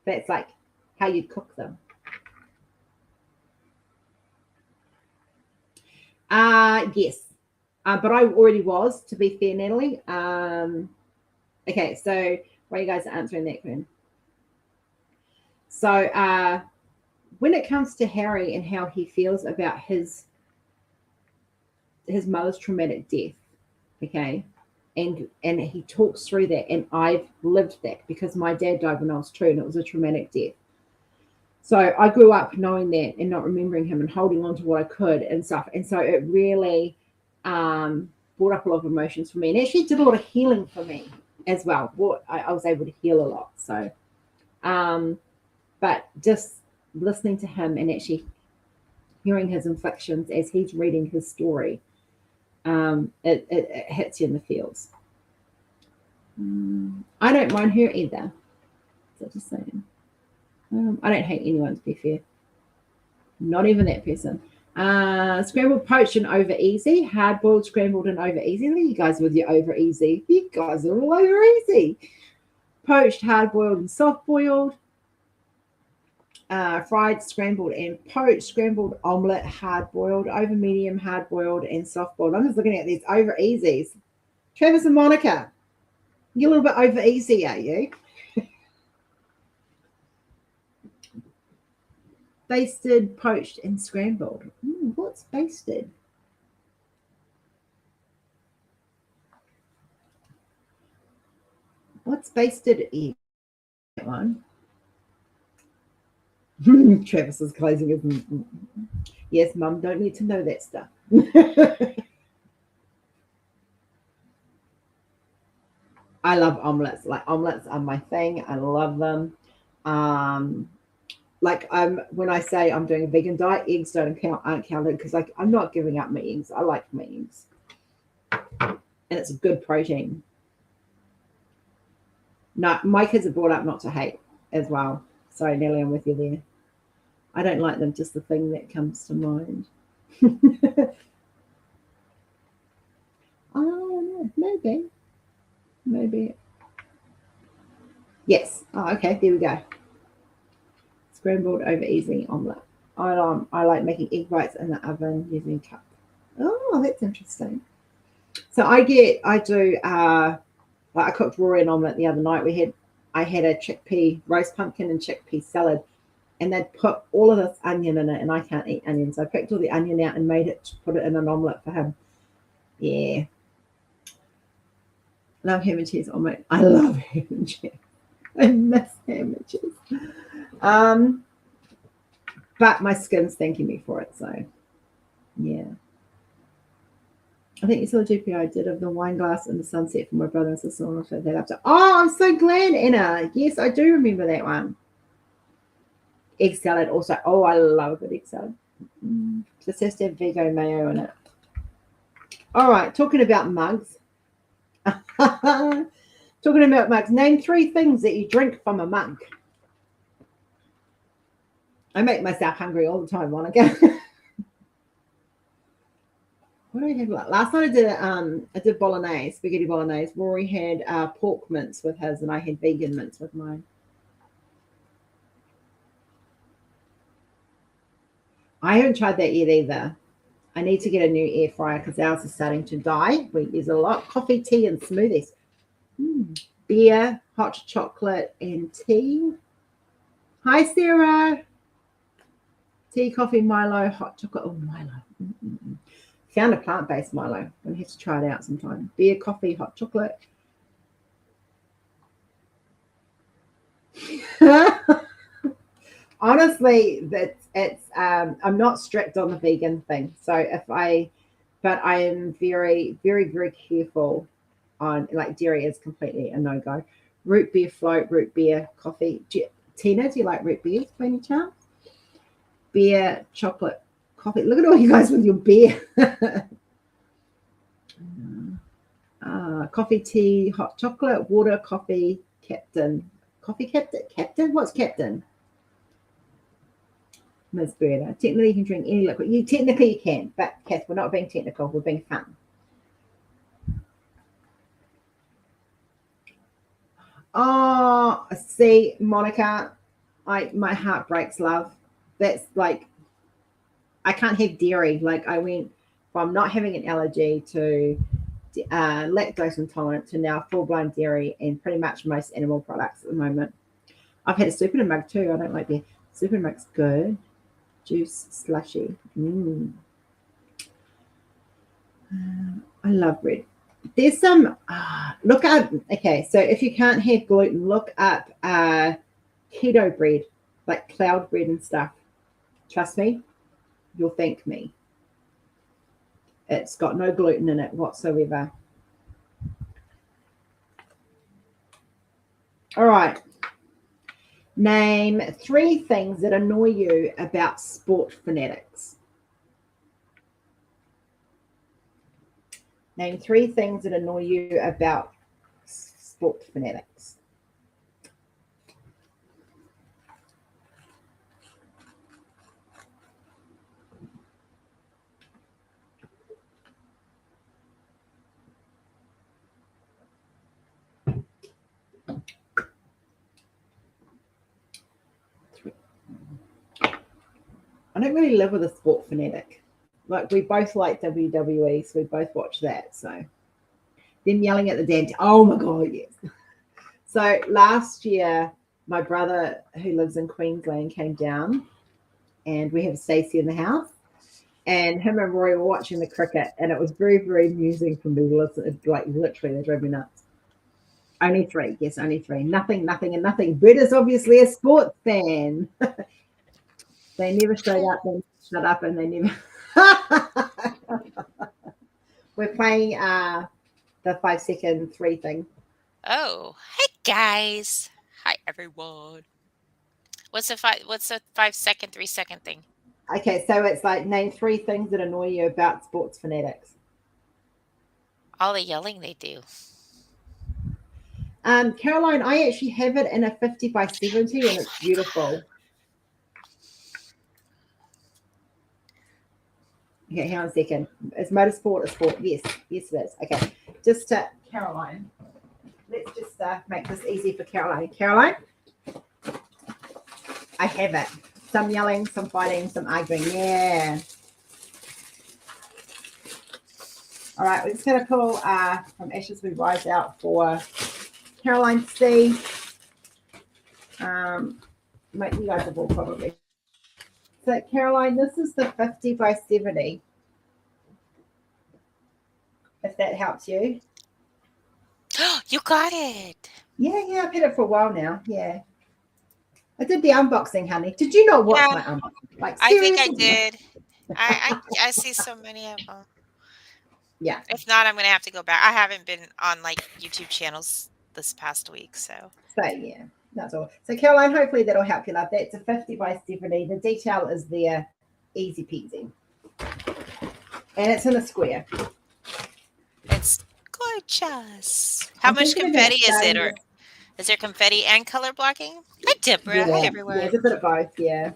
That's like how you cook them. Yes. But I already was, to be fair, Natalie. Okay, so why are you guys answering that, Quinn? So when it comes to Harry and how he feels about his mother's traumatic death, okay, and he talks through that, and I've lived that because my dad died when I was 2 and it was a traumatic death. So I grew up knowing that and not remembering him and holding on to what I could and stuff. And so it really brought up a lot of emotions for me and actually did a lot of healing for me as well. I was able to heal a lot. So, but just listening to him and actually hearing his inflictions as he's reading his story, it hits you in the feels. I don't mind her either. So just saying. I don't hate anyone, to be fair. Not even that person. Scrambled, poached, and over easy. Hard boiled, scrambled, and over easy. Look at you guys with your over easy. You guys are all over easy. Poached, hard boiled, and soft boiled. Fried, scrambled, and poached. Scrambled, omelette, hard boiled, over medium, hard boiled, and soft boiled. I'm just looking at these over easies. Travis and Monica, you're a little bit over easy, are you? Basted, poached, and scrambled. What's basted? What's basted egg? That one. Travis is closing his. Yes, Mum, don't need to know that stuff. I love omelets. Like omelets are my thing. I love them. When I say I'm doing a vegan diet, eggs aren't counted because I'm not giving up my eggs. I like my eggs, and it's a good protein. No, my kids are brought up not to hate as well. So Nelly, I'm with you there. I don't like them. Just the thing that comes to mind. Oh, maybe. Yes. Oh, okay. There we go. Scrambled over easy omelette. I like making egg whites in the oven using cup. Oh, that's interesting. So I cooked Rory an omelette the other night. I had a chickpea, roast pumpkin and chickpea salad, and they'd put all of this onion in it, and I can't eat onions. So I picked all the onion out and put it in an omelette for him. Yeah. Love ham and cheese omelette. I love ham and cheese. I miss ham and cheese. But my skin's thanking me for it, so yeah. I think you saw the GP I did of the wine glass in the sunset for my brother and sister. And I'll show that up to. Oh, I'm so glad, Anna. Yes, I do remember that one. Egg salad also. Oh, I love a good egg salad. Just has to have Vigo mayo in it. All right, talking about mugs. Name 3 things that you drink from a mug. I make myself hungry all the time, Monica. What do I have? Last night I did bolognese, spaghetti bolognese. Rory had pork mince with his, and I had vegan mince with mine. I haven't tried that yet either. I need to get a new air fryer because ours is starting to die. We use a lot. Coffee, tea, and smoothies. Beer, hot chocolate, and tea. Hi, Sarah. Tea, coffee, Milo, hot chocolate. Oh, Milo. Found a plant-based Milo. I'm going to have to try it out sometime. Beer, coffee, hot chocolate. Honestly, I'm not strict on the vegan thing. So but I am very, very, very careful on, like, dairy is completely a no-go. Root beer float, root beer, coffee. Tina, do you like root beers by any chance? Beer, chocolate, coffee. Look at all you guys with your beer. Coffee, tea, hot chocolate, water, coffee, captain. Coffee captain? Captain? What's captain? Ms. Berta. Technically, you can drink any liquid. Technically, you can, but Kath, we're not being technical. We're being fun. Oh, see, Monica, my heart breaks, love. That's like, I can't have dairy. Like, I went from not having an allergy to lactose intolerant to now full-blown dairy and pretty much most animal products at the moment. I've had a soup in a mug too. I don't like beer. Soup in a mug's good. Juice slushy. I love bread. There's some, look up, okay, so if you can't have gluten, look up keto bread, like cloud bread and stuff. Trust me, you'll thank me. It's got no gluten in it whatsoever. All right. Name 3 things that annoy you about sport fanatics. Name 3 things that annoy you about sport fanatics. I don't really live with a sport fanatic. Like, we both like WWE, so we both watch that. So them yelling at the dent. Oh my God, yes. So last year, my brother who lives in Queensland came down, and we have Stacey in the house, and him and Roy were watching the cricket, and it was very, very amusing for me to listen. Like, literally, they drove me nuts. Only 3. Yes, only 3. Nothing, and nothing. Bert is obviously a sports fan. They never showed up and shut up, and they never. We're playing the 5-second 3 thing. Oh, hey guys. Hi everyone. What's the 5-second, 3-second thing? Okay, so it's like name 3 things that annoy you about sports fanatics. All the yelling they do. Caroline, I actually have it in a 50x70, and it's beautiful. Okay, hang on a second. Is motorsport a sport? Yes, it is. Okay, just Caroline. Let's just make this easy for Caroline. Caroline, I have it. Some yelling, some fighting, some arguing. Yeah. All right, we're just going to pull from Ashes We Rise out for Caroline C. Make you guys a ball probably. So Caroline, this is the 50x70. If that helps you. You got it. Yeah, I've had it for a while now. Yeah. I did the unboxing, honey. Did you not watch my unboxing? Like, I think I seriously? did. I see so many of them. Yeah. If not, I'm going to have to go back. I haven't been on like YouTube channels this past week, so. So, yeah, that's all. So, Caroline, hopefully that'll help you, love. That's a 50x70. The detail is there, easy peasy. And it's in a square. It's gorgeous. How much confetti is it? Or is there confetti and color blocking? Hi, Deborah. Yeah, Hi, everyone. Yeah, it's a bit of both, yeah.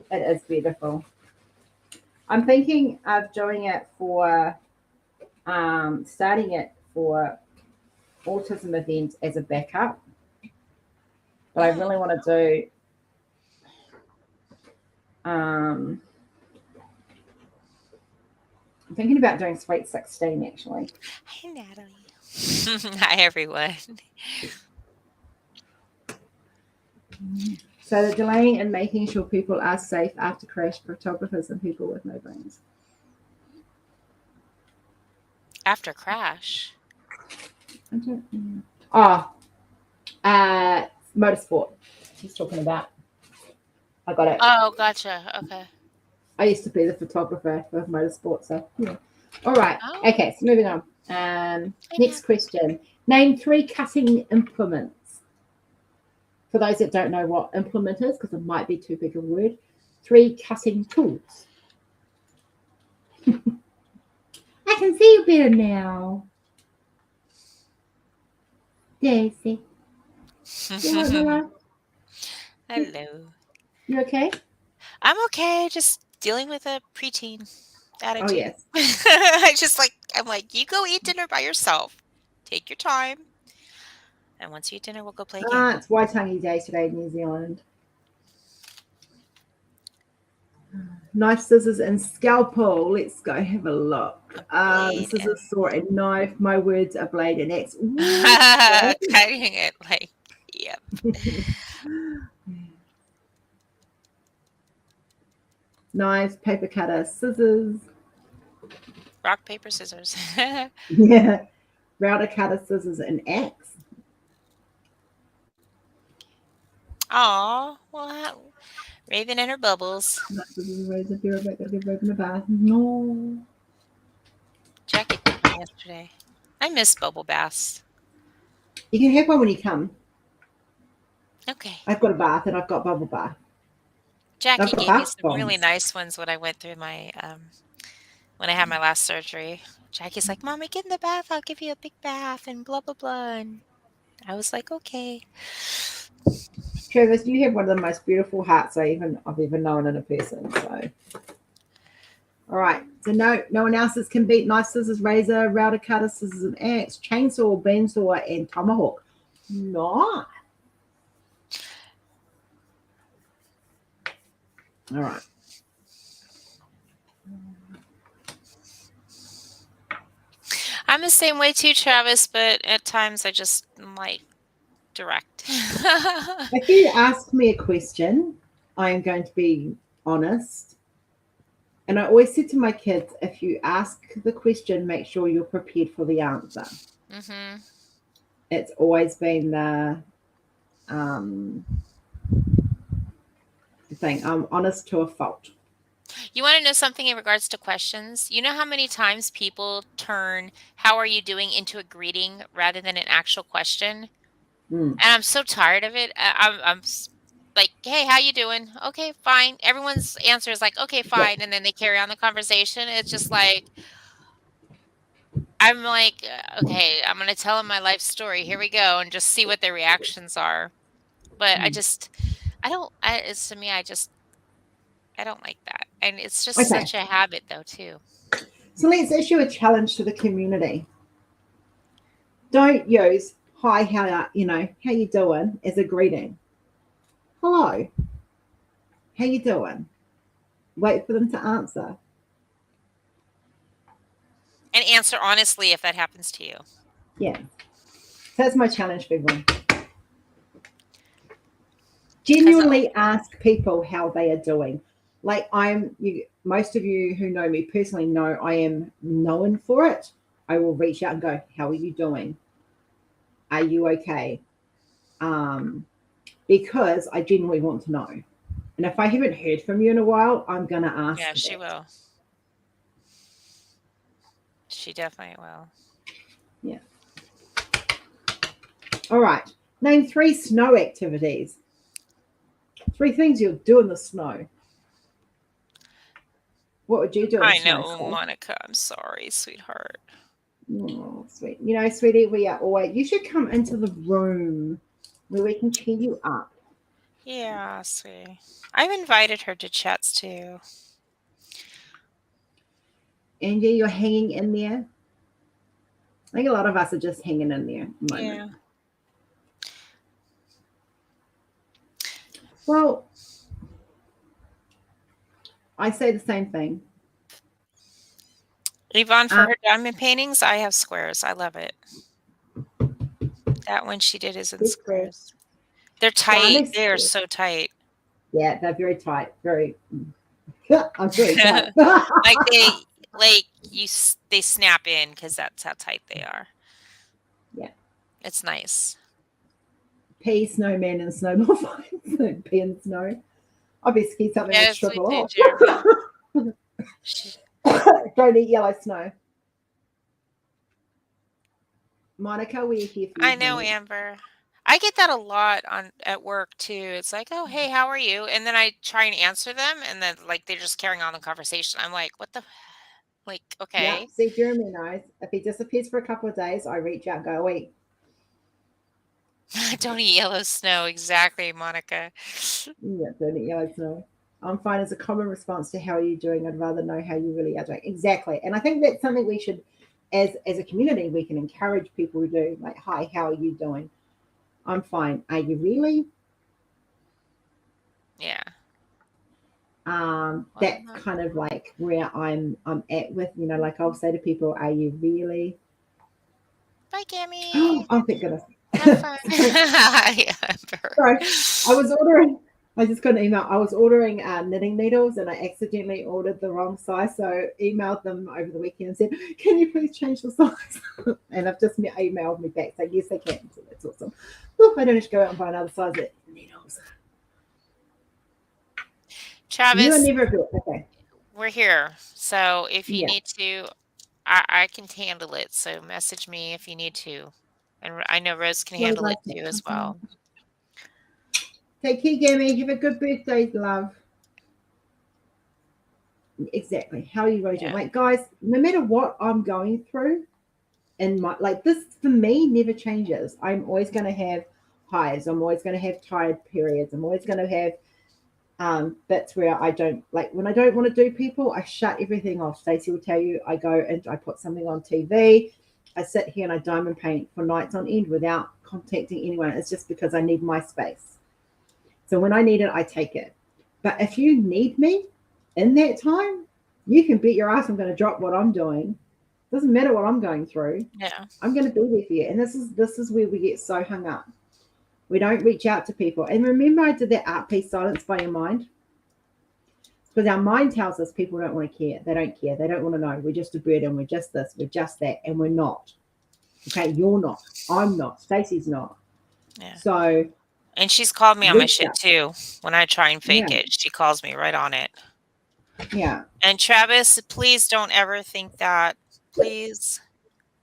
It is beautiful. I'm thinking of doing it for, starting it for autism event as a backup. But I really want to do I'm thinking about doing Sweet 16 actually. Hi, Natalie. Hi, everyone. So the delaying and making sure people are safe after crash, photographers and people with no brains. After crash? I don't know. Oh, motorsport. He's talking about. I got it. Oh, gotcha. Okay. I used to be the photographer for motorsport, so yeah. All right. Oh. Okay, so moving on. Next question. Name 3 cutting implements. For those that don't know what implement is, because it might be too big a word, 3 cutting tools. I can see you better now. Daisy. You want my love? Hello. You okay? I'm okay. Just dealing with a preteen attitude. Oh, yes. I'm like, you go eat dinner by yourself. Take your time. And once you eat dinner, we'll go play a game. It's Waitangi Day today in New Zealand. Knife, scissors, and scalpel. Let's go have a look. The scissors, saw, and knife. My words are blade and axe. Cutting it like, yep. Knives, paper cutter, scissors. Rock, paper, scissors. Yeah. Router, cutter, scissors, and axe. Aw, well, Raven and her bubbles. No. Jackie took one yesterday. I miss bubble baths. You can have one when you come. Okay. I've got a bath and I've got bubble bath. Jackie gave me some really nice ones when I went through my when I had my last surgery. Jackie's like, "Mommy, get in the bath. I'll give you a big bath and blah blah blah." And I was like, "Okay." Travis, you have one of the most beautiful hearts I've ever known in a person. So, all right. So no one else's can beat knife, scissors, razor, router, cutter, scissors, and axe, chainsaw, bandsaw, and tomahawk. Nice. All right. I'm the same way too, Travis, but at times I just like direct. If you ask me a question, I am going to be honest. And I always said to my kids, if you ask the question, make sure you're prepared for the answer. Mm-hmm. It's always been the thing. I'm honest to a fault. You want to know something in regards to questions? You know how many times people turn "How are you doing" into a greeting rather than an actual question? Mm. And I'm so tired of it. I'm like, "Hey, how you doing?" "Okay, fine." Everyone's answer is like, "Okay, fine," and then they carry on the conversation. It's just like, I'm like, "Okay, I'm gonna tell them my life story. Here we go," and just see what their reactions are. But it's to me, I don't like that. And it's just Okay. such a habit though, too. So let's issue a challenge to the community. Don't use "Hi, how you doing" as a greeting. Hello. How you doing? Wait for them to answer. And answer honestly if that happens to you. Yeah. So that's my challenge for everyone. Genuinely ask people how they are doing. Like most of you who know me personally know I am known for it. I will reach out and go, "How are you doing? Are you okay?" Because I genuinely want to know. And if I haven't heard from you in a while, I'm going to ask. Yeah, she will. She definitely will. Yeah. All right. Name 3 snow activities. 3 things you'll do in the snow. What would you do in the snow? I know, Monica. I'm sorry, sweetheart. Oh, sweet. Sweetie, we are always. You should come into the room where we can cheer you up. Yeah, sweetie. I've invited her to chats too. And you're hanging in there. I think a lot of us are just hanging in there at the moment. Yeah. Well, I say the same thing. Yvonne, for her diamond paintings, I have squares. I love it. That one she did is in squares. They're tight. They are so tight. Yeah, they're very tight. Very. I'm very tight. They snap in because that's how tight they are. Yeah. It's nice. Pea, snowman, and snowball fights. Pea and snow. Obviously, something Yes, to triple off. Don't eat yellow snow. Monica, we're here for you. I know, honey. Amber. I get that a lot at work too. It's like, "Oh, hey, how are you?" And then I try and answer them, and then like they're just carrying on the conversation. I'm like, "What the like, Yeah. okay." See, Jeremy knows if he disappears for a couple of days, I reach out and go, wait. Don't eat yellow snow. Exactly, Monica. Yeah, don't eat yellow snow. I'm fine as a common response to how are you doing. I'd rather know how you really are doing. Exactly. And I think that's something we should, as a community, we can encourage people to do. Like, hi, how are you doing? I'm fine. Are you really? Yeah. That's kind of like where I'm at with, like I'll say to people, are you really? Bye, Gammy. Oh, thank goodness. Have fun. Sorry, I was ordering. I just got an email. I was ordering knitting needles and I accidentally ordered the wrong size. So emailed them over the weekend and said, "Can you please change the size?" And they've just emailed me back saying, "Yes, they can." So that's awesome. Look, I don't have to go out and buy another size of needles. Travis, you are never good. Okay. we're here. So if you Yeah. need to, I can handle it. So message me if you need to. And I know Rose can handle it too as well. Take care, Gammy. Have a good birthday, love. Exactly. How are you, Rosie? Yeah. Like, guys, no matter what I'm going through, and my like this for me never changes. I'm always going to have highs. I'm always going to have tired periods. I'm always going to have bits where I don't like when I don't want to do people. I shut everything off. Stacey will tell you. I go and I put something on TV. I sit here and I diamond paint for nights on end without contacting anyone. It's just because I need my space. So when I need it, I take it. But if you need me in that time, you can bet your ass I'm going to drop what I'm doing. Doesn't matter what I'm going through. Yeah. I'm going to be there for you. And this is where we get so hung up. We don't reach out to people. And remember, I did that art piece, Silence by Your Mind. Because our mind tells us people don't want to care. They don't care. They don't want to know. We're just a burden. We're just this. We're just that. And we're not. Okay, you're not. I'm not. Stacey's not. Yeah. So. And she's called me on my shit too. When I try and fake it, she calls me right on it. Yeah. And Travis, please don't ever think that. Please.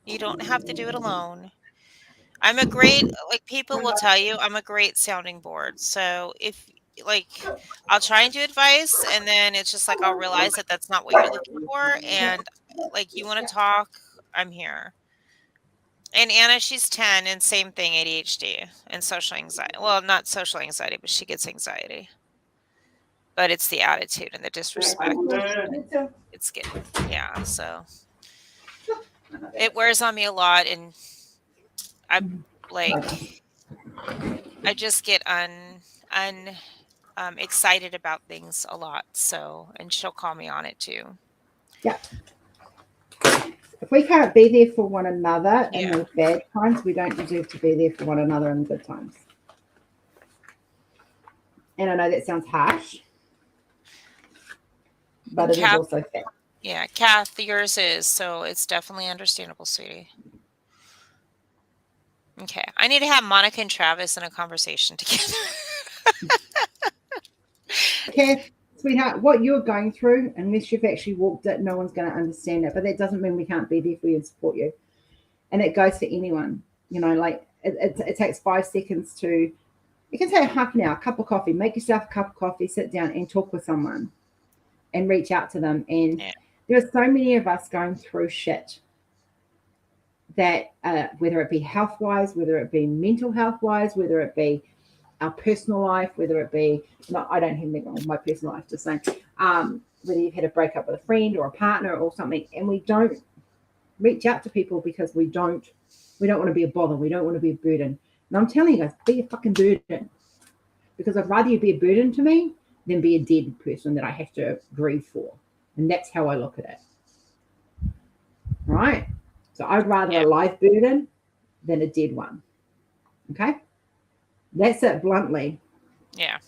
You don't have to do it alone. I'm a great, like people will tell you, I'm a great sounding board. So if like, I'll try and do advice and then it's just like, I'll realize that that's not what you're looking for. And like, you want to talk, I'm here. And Anna, she's 10 and same thing, ADHD and social anxiety. Well, not social anxiety, but she gets anxiety. But it's the attitude and the disrespect. It's good. Yeah. So it wears on me a lot. And I'm like, I just get excited about things a lot. So, and she'll call me on it too. Yeah. If we can't be there for one another in the bad times, we don't deserve to be there for one another in the good times. And I know that sounds harsh, but it is also fact. Yeah, Kath, yours is, so it's definitely understandable, sweetie. Okay, I need to have Monica and Travis in a conversation together. Kath, sweetheart, what you're going through, unless you've actually walked it, no one's going to understand it. But that doesn't mean we can't be there for you and support you. And it goes for anyone. Like it takes 5 seconds to, it can take half an hour, a cup of coffee, make yourself a cup of coffee, sit down and talk with someone and reach out to them. And there are so many of us going through shit that whether it be health-wise, whether it be mental health-wise, whether it be our personal life, whether it be, I don't have anything wrong with my personal life, just saying, whether you've had a breakup with a friend or a partner or something, and we don't reach out to people because we don't want to be a bother. We don't want to be a burden. And I'm telling you guys, be a fucking burden. Because I'd rather you be a burden to me than be a dead person that I have to grieve for. And that's how I look at it. Right? So I'd rather a live burden than a dead one. Okay? That's it bluntly. Yeah.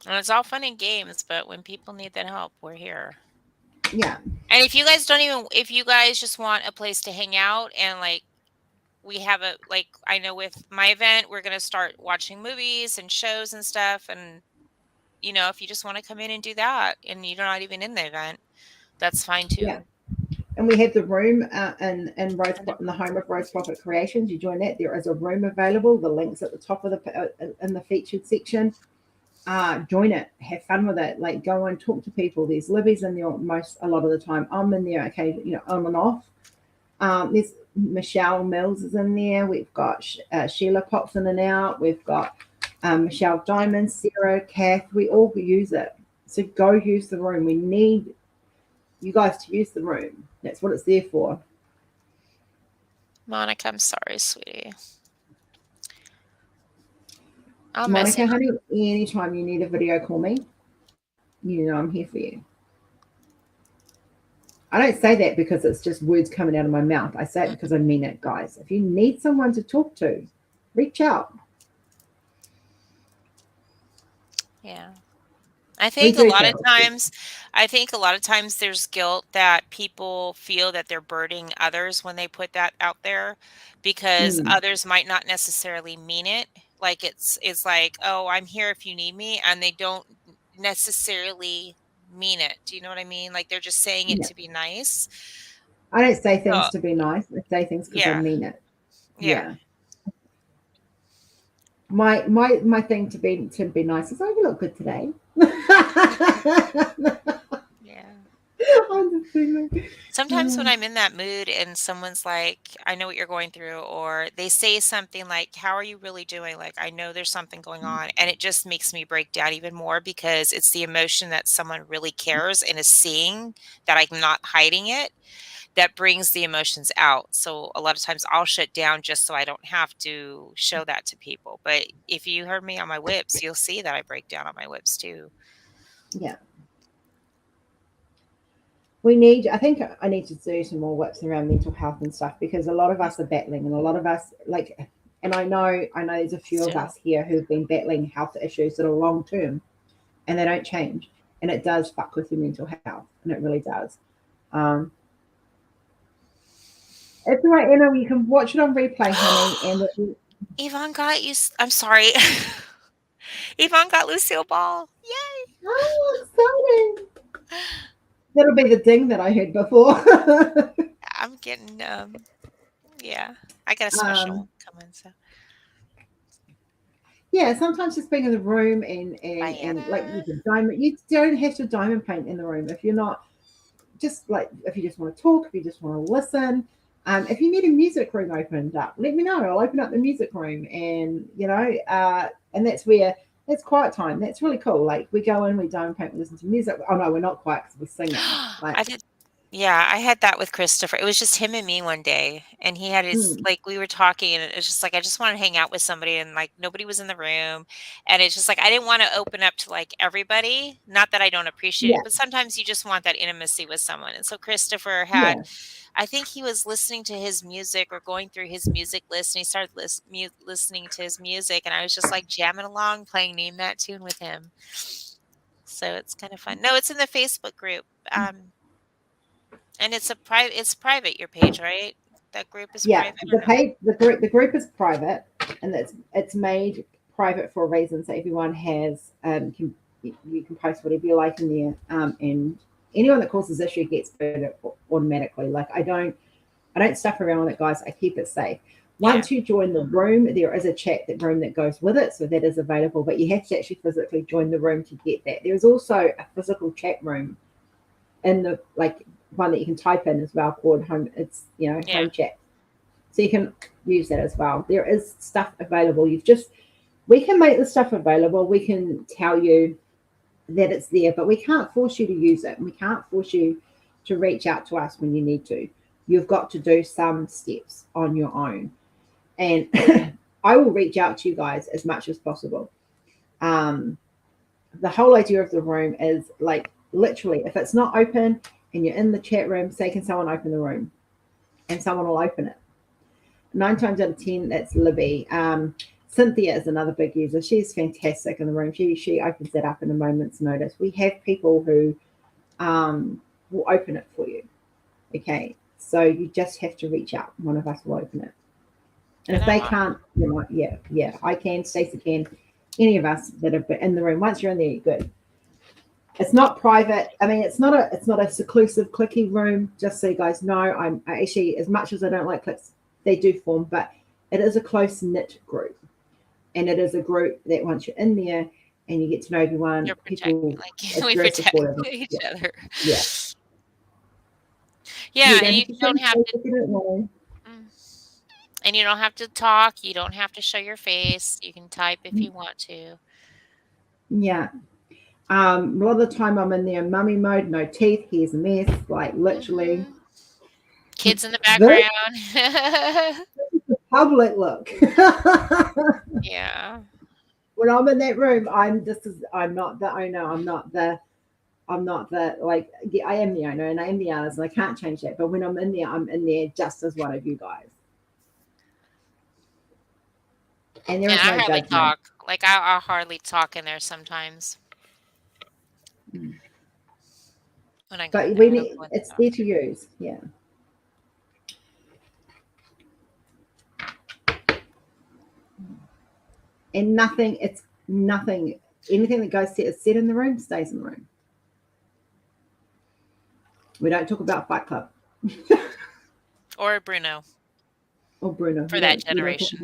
And it's all fun and games, but when people need that help, we're here. Yeah. And if you guys just want a place to hang out and like, we have I know with my event, we're going to start watching movies and shows and stuff. And, if you just want to come in and do that and you're not even in the event, that's fine too. Yeah. And we have the room in Rose, in the home of Rose Proffitt Creations. You join that. There is a room available. The link's at the top of in the featured section. Join it. Have fun with it. Like, go and talk to people. There's Libby's in there a lot of the time. I'm in there, okay, on and off. There's Michelle Mills is in there. We've got Sheila pops in and out. We've got Michelle Diamond, Sarah, Kath. We all use it. So go use the room. We need you guys to use the room. That's what it's there for. Monica, I'm sorry, sweetie. Monica, honey, anytime you need a video, call me. You know I'm here for you. I don't say that because it's just words coming out of my mouth. I say it because I mean it, guys. If you need someone to talk to, reach out. Yeah. I think a lot of times there's guilt that people feel that they're burdening others when they put that out there, because others might not necessarily mean it. Like it's like, oh, I'm here if you need me, and they don't necessarily mean it. Do you know what I mean? Like they're just saying it to be nice. I don't say things to be nice. I say things because I mean it. Yeah. My thing to be nice is, oh, you look good today. Yeah. Sometimes when I'm in that mood and someone's like, I know what you're going through, or they say something like, how are you really doing? Like, I know there's something going on, and it just makes me break down even more, because it's the emotion that someone really cares and is seeing, that I'm not hiding it, that brings the emotions out. So a lot of times I'll shut down just so I don't have to show that to people. But if you heard me on my whips, you'll see that I break down on my whips too. Yeah. I think I need to do some more whips around mental health and stuff, because a lot of us are battling, and a lot of us and I know there's a few of us here who've been battling health issues that are long term and they don't change, and it does fuck with your mental health, and it really does. It's all right, Anna, you can watch it on replay, honey. And Yvonne got you. I'm sorry. Yvonne got Lucille Ball. Yay! Oh, exciting. That'll be the ding that I heard before. I'm getting yeah. I got a special one coming, so. Yeah, sometimes just being in the room and like you don't have to diamond paint in the room if you're not, just like if you just want to talk, if you just want to listen. If you need a music room opened up, let me know. I'll open up the music room, and and that's quiet time. That's really cool. Like we go in, we diamond paint, we listen to music. Oh no, we're not quiet because we're singing. I had that with Christopher. It was just him and me one day, and he had his like we were talking, and it was just like I just want to hang out with somebody, and like nobody was in the room, and it's just like I didn't want to open up to like everybody. Not that I don't appreciate it, but sometimes you just want that intimacy with someone. And so Christopher had, I think he was listening to his music or going through his music list, and he started listening to his music, and I was just like jamming along, playing Name That Tune with him. So it's kind of fun. No, it's in the Facebook group. And it's private, your page, right? That group is private. The group is private, and it's made private for a reason. So everyone has you can post whatever you like in there, and anyone that causes issue gets booted automatically. Like I don't stuff around with it, guys. I keep it safe. Once you join the room, there is a chat room that goes with it, so that is available. But you have to actually physically join the room to get that. There is also a physical chat room in the one that you can type in as well, called home. It's home chat, so you can use that as well. There is stuff available. We can make the stuff available. We can tell you that it's there, but we can't force you to use it, and we can't force you to reach out to us when you need to. You've got to do some steps on your own, and I will reach out to you guys as much as possible. The whole idea of the room is like, literally, if it's not open and you're in the chat room, say, can someone open the room? And someone will open it. 9 times out of 10, that's Libby. Cynthia is another big user. She's fantastic in the room. She opens that up in a moment's notice. We have people who will open it for you. Okay, so you just have to reach out. One of us will open it. And if they can't, I can, Stacey can, any of us that have been in the room. Once you're in there, you're good. It's not private. I mean, it's not a seclusive clicky room. Just so you guys know, I actually, as much as I don't like clicks, they do form, but it is a close knit group, and it is a group that once you're in there and you get to know everyone, You're people protecting, like we very protect supportive. each other. Yeah. Yeah, and you don't have to. Mm. And you don't have to talk. You don't have to show your face. You can type if you want to. Yeah. A lot of the time I'm in there in mummy mode, no teeth, here's a mess, like literally. Mm-hmm. Kids in the background. Public look. Yeah. When I'm in that room, I'm not the owner. I'm not the like, yeah, I am the owner and I am the artist and I can't change that. But when I'm in there just as one of you guys. And there is no I hardly judgment. talk. Like I hardly talk in there sometimes. When I go But in there, it's there to use, yeah. And anything that goes is said in the room stays in the room. We don't talk about Fight Club. Or Bruno. Or Bruno. For that generation.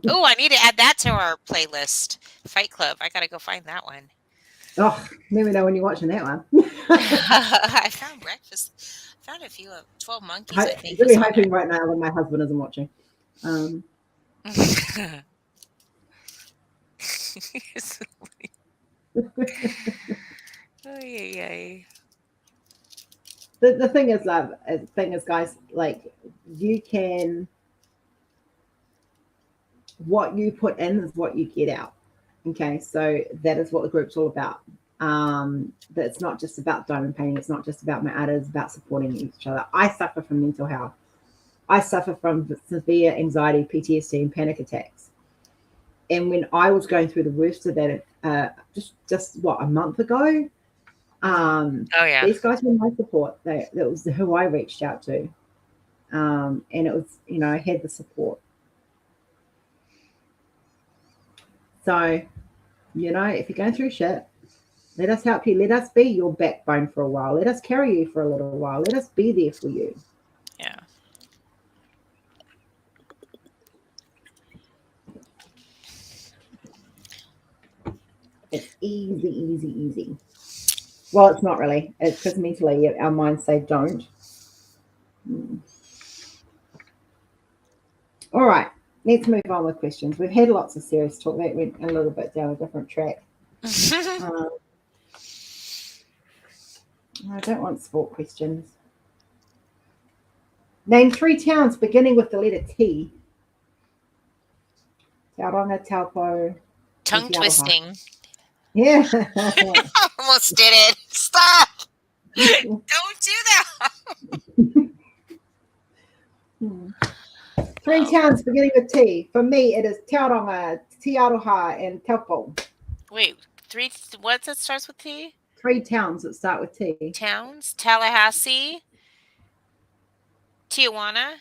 Oh, I need to add that to our playlist. Fight Club. I got to go find that one. Oh, let me know when you're watching that one. I found breakfast. I found a few of 12 Monkeys, I think. Really hoping right now when my husband isn't watching. Oh, yay. The thing is, guys, like you can, what you put in is what you get out. Okay, so that is what the group's all about. That it's not just about diamond painting. It's not just about my art. It's about supporting each other. I suffer from mental health. I suffer from severe anxiety, PTSD, and panic attacks. And when I was going through the worst of that, just a month ago, these guys were my support. That was who I reached out to, and it was, I had the support. So, if you're going through shit, let us help you. Let us be your backbone for a while. Let us carry you for a little while. Let us be there for you. Yeah. It's easy. Well, it's not really. It's because mentally our minds say don't. All right. Let's move on with questions. We've had lots of serious talk. That went a little bit down a different track. I don't want sport questions. Name 3 towns beginning with the letter T. Tauranga, Taupo. Tongue twisting. Yeah. Almost did it. Stop. Don't do that. 3 towns beginning with T. For me, it is Tauranga, Te Aroha, and Taupo. Wait, 3. What that starts with T? 3 towns that start with T. Towns? Tallahassee, Tijuana,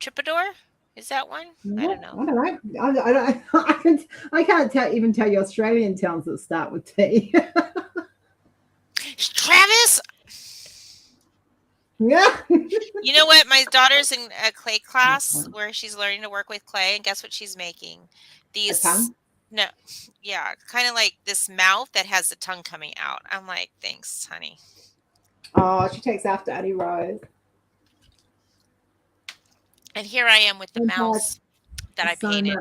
Tripador. Is that one? I don't know. I can't even tell you Australian towns that start with T. Travis. Yeah. You know what? My daughter's in a clay class where she's learning to work with clay, and guess what she's making? These. No, yeah, kind of like this mouth that has the tongue coming out. I'm like, thanks, honey. Oh, she takes after Auntie Rose. And here I am with the mouse that I painted.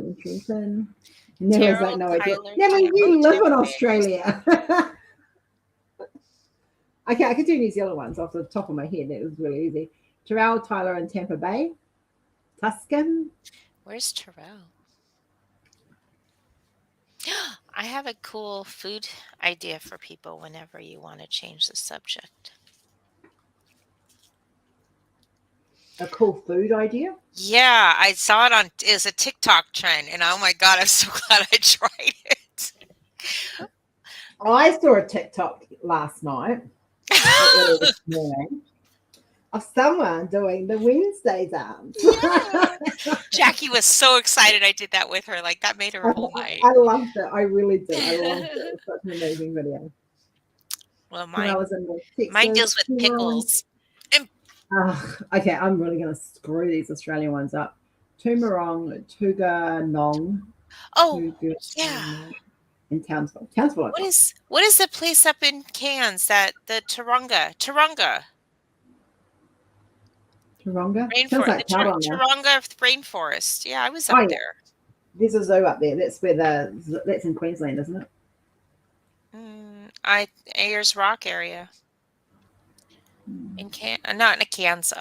Never's like, no idea. Never, you live in Australia. Okay, I could do New Zealand ones off the top of my head. It was really easy. Terrell, Tyler, and Tampa Bay. Tuscan. Where's Terrell? I have a cool food idea for people whenever you want to change the subject. A cool food idea? Yeah, I saw it it's a TikTok trend, and oh my God, I'm so glad I tried it. I saw a TikTok last night, this morning, of someone doing the Wednesday dance. Yeah. Jackie was so excited I did that with her. Like, that made her whole night. I loved it. I really did. I loved it. It was such an amazing video. Well, When I was in mine Texas, deals with pickles. And okay, I'm really going to screw these Australian ones up. Tumarong, Tuga Nong, yeah. in Townsville. Townsville, What is the place up in Cairns that the Taronga? Taronga? Sounds like Taronga rainforest. Yeah, I was up there. There's a zoo up there. That's where that's in Queensland, isn't it? Ayers Rock area. In not in Cairns.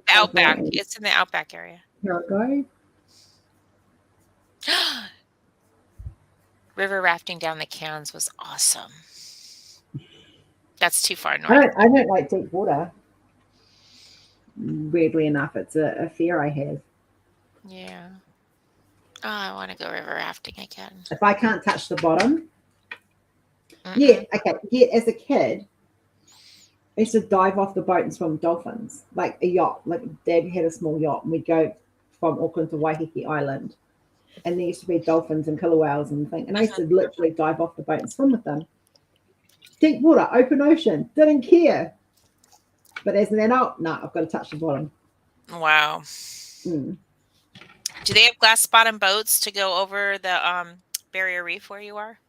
Outback. It's in the Outback area. Here I go. River rafting down the Cairns was awesome. That's too far north. I don't like deep water. Weirdly enough, it's a fear I have. Yeah. Oh, I want to go river rafting again. If I can't touch the bottom. Yeah, okay. Yeah, as a kid, I used to dive off the boat and swim with dolphins, like a yacht. Like Dad had a small yacht, and we'd go from Auckland to Waiheke Island, and there used to be dolphins and killer whales and things. And I used to literally dive off the boat and swim with them. Deep water, open ocean, didn't care. But as an adult, no, I've got to touch the bottom. Wow. Do they have glass bottom boats to go over the barrier reef where you are?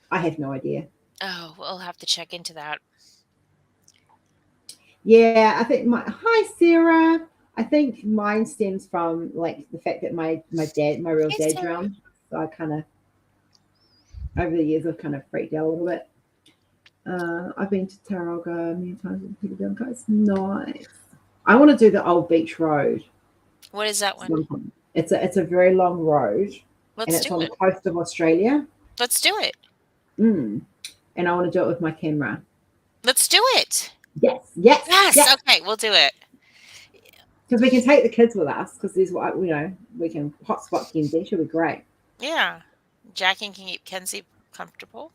I have no idea. Oh, we'll have to check into that. Yeah, I think hi Sarah. I think mine stems from like the fact that my real dad drowned. So I kind of over the years I've kind of freaked out a little bit. I've been to Taronga many times with Peter Dillon guys. Nice. I want to do the old beach road. What is that one? It's a very long road. And it's on the coast of Australia. Let's do it. And I want to do it with my camera. Let's do it. Yes. Okay, we'll do it. Because we can take the kids with us. Because there's what we can hotspot Kenzie. She'll be great. Yeah, Jackie can keep Kenzie comfortable.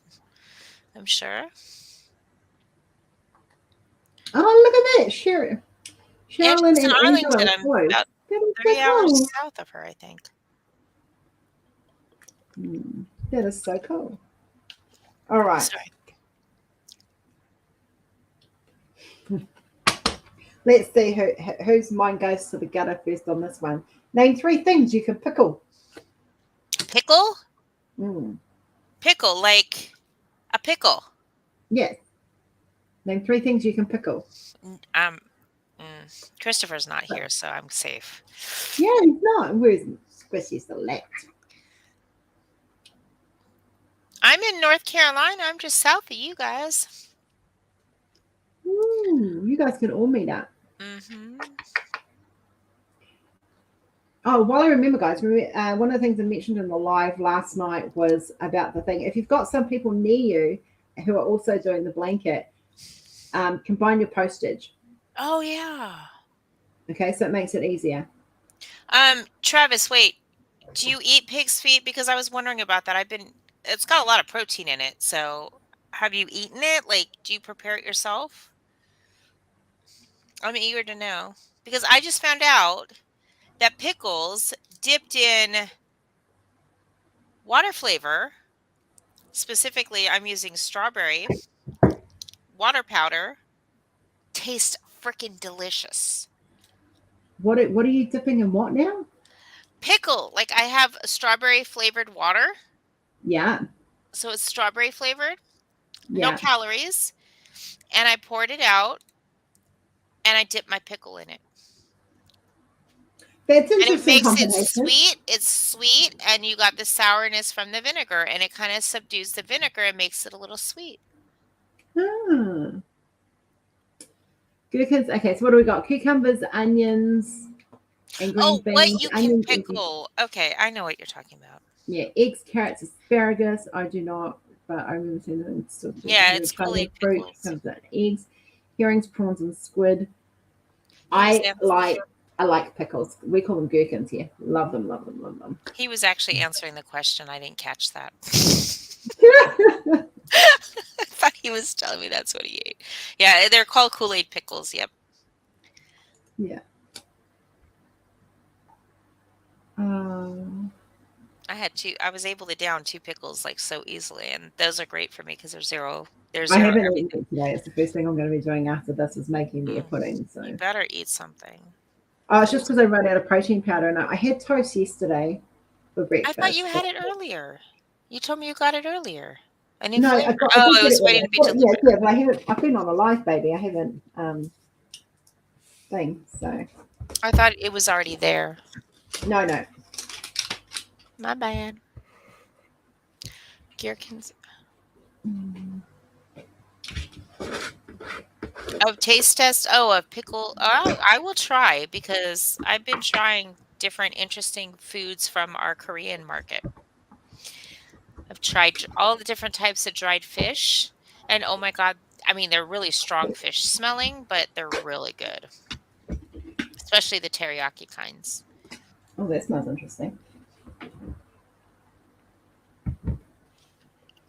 I'm sure. Oh, look at that, Sherilyn and Arlington. I'm about 3 hours south of her, I think. That is so cool. All right. Sorry. Let's see whose mind goes to the gutter first on this one. Name 3 things you can pickle. Pickle? Pickle, like a pickle. Yes. Name 3 things you can pickle. Christopher's not here, so I'm safe. Yeah, he's not. Where's Squishy Select? I'm in North Carolina. I'm just south of you guys. You guys can all meet up. Oh, while I remember, guys, one of the things I mentioned in the live last night was about the thing. If you've got some people near you who are also doing the blanket, combine your postage. Oh, yeah. Okay, so it makes it easier. Travis, wait. Do you eat pig's feet? Because I was wondering about that. It's got a lot of protein in it. So have you eaten it? Like, do you prepare it yourself? I'm eager to know. Because I just found out that pickles dipped in water flavor, specifically I'm using strawberry, water powder, taste freaking delicious. What are you dipping in what now? Pickle. Like I have strawberry flavored water. Yeah. So it's strawberry flavored. Yeah. No calories. And I poured it out and I dipped my pickle in it. That's and it makes it sweet. It's sweet, and you got the sourness from the vinegar, and it kind of subdues the vinegar and makes it a little sweet. Gherkins. Okay, so what do we got? Cucumbers, onions, and green beans. What you can pickle. Okay, I know what you're talking about. Yeah, eggs, carrots, asparagus. I do not, but I remember seeing them. Yeah, it's Kool-Aid pickles. Eggs, herrings, prawns, and squid. I like pickles. We call them gherkins here. Love them, love them, love them. He was actually answering the question. I didn't catch that. I thought he was telling me that's what he ate. Yeah, they're called Kool-Aid pickles. Yep. Yeah. I was able to down 2 pickles like so easily, and those are great for me because there's zero I haven't eaten everything. it today. It's the first thing I'm going to be doing after this is making me a pudding. So You better eat something. oh, it's just because I ran out of protein powder, and I had toast yesterday for I thought you breakfast. had it earlier. You told me you got it earlier. A new No, flavor. I Oh, did it get it was earlier. waiting to be Yeah, delivered. yeah, but I haven't. I've been on a live, baby. I haven't thing. So I thought it was already there. no. My bad. Gherkins. Oh, taste test. Oh, a pickle. Oh, I will try because I've been trying different interesting foods from our Korean market. I've tried all the different types of dried fish, and oh my God, I mean, they're really strong fish smelling, but they're really good, especially the teriyaki kinds. Oh, that smells interesting.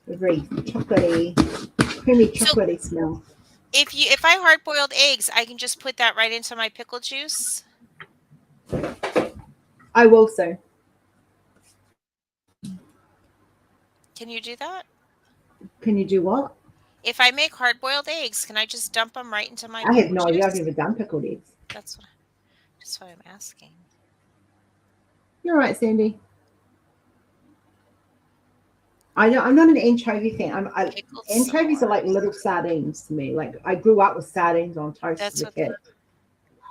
A very chocolatey, creamy So chocolatey smell. if I hard boiled eggs, I can just put that right into my pickle juice. I will soon. Can you do that? Can you do what? If I make hard boiled eggs, can I just dump them right into my I have pickle no idea. I've juice? never done pickled eggs. That's what That's what I'm asking. You're right, Sandy. I'm not an anchovy fan. Pickled Anchovies are like s'mores. little sardines to me. Like I grew up with sardines on toast as That's a what. kid.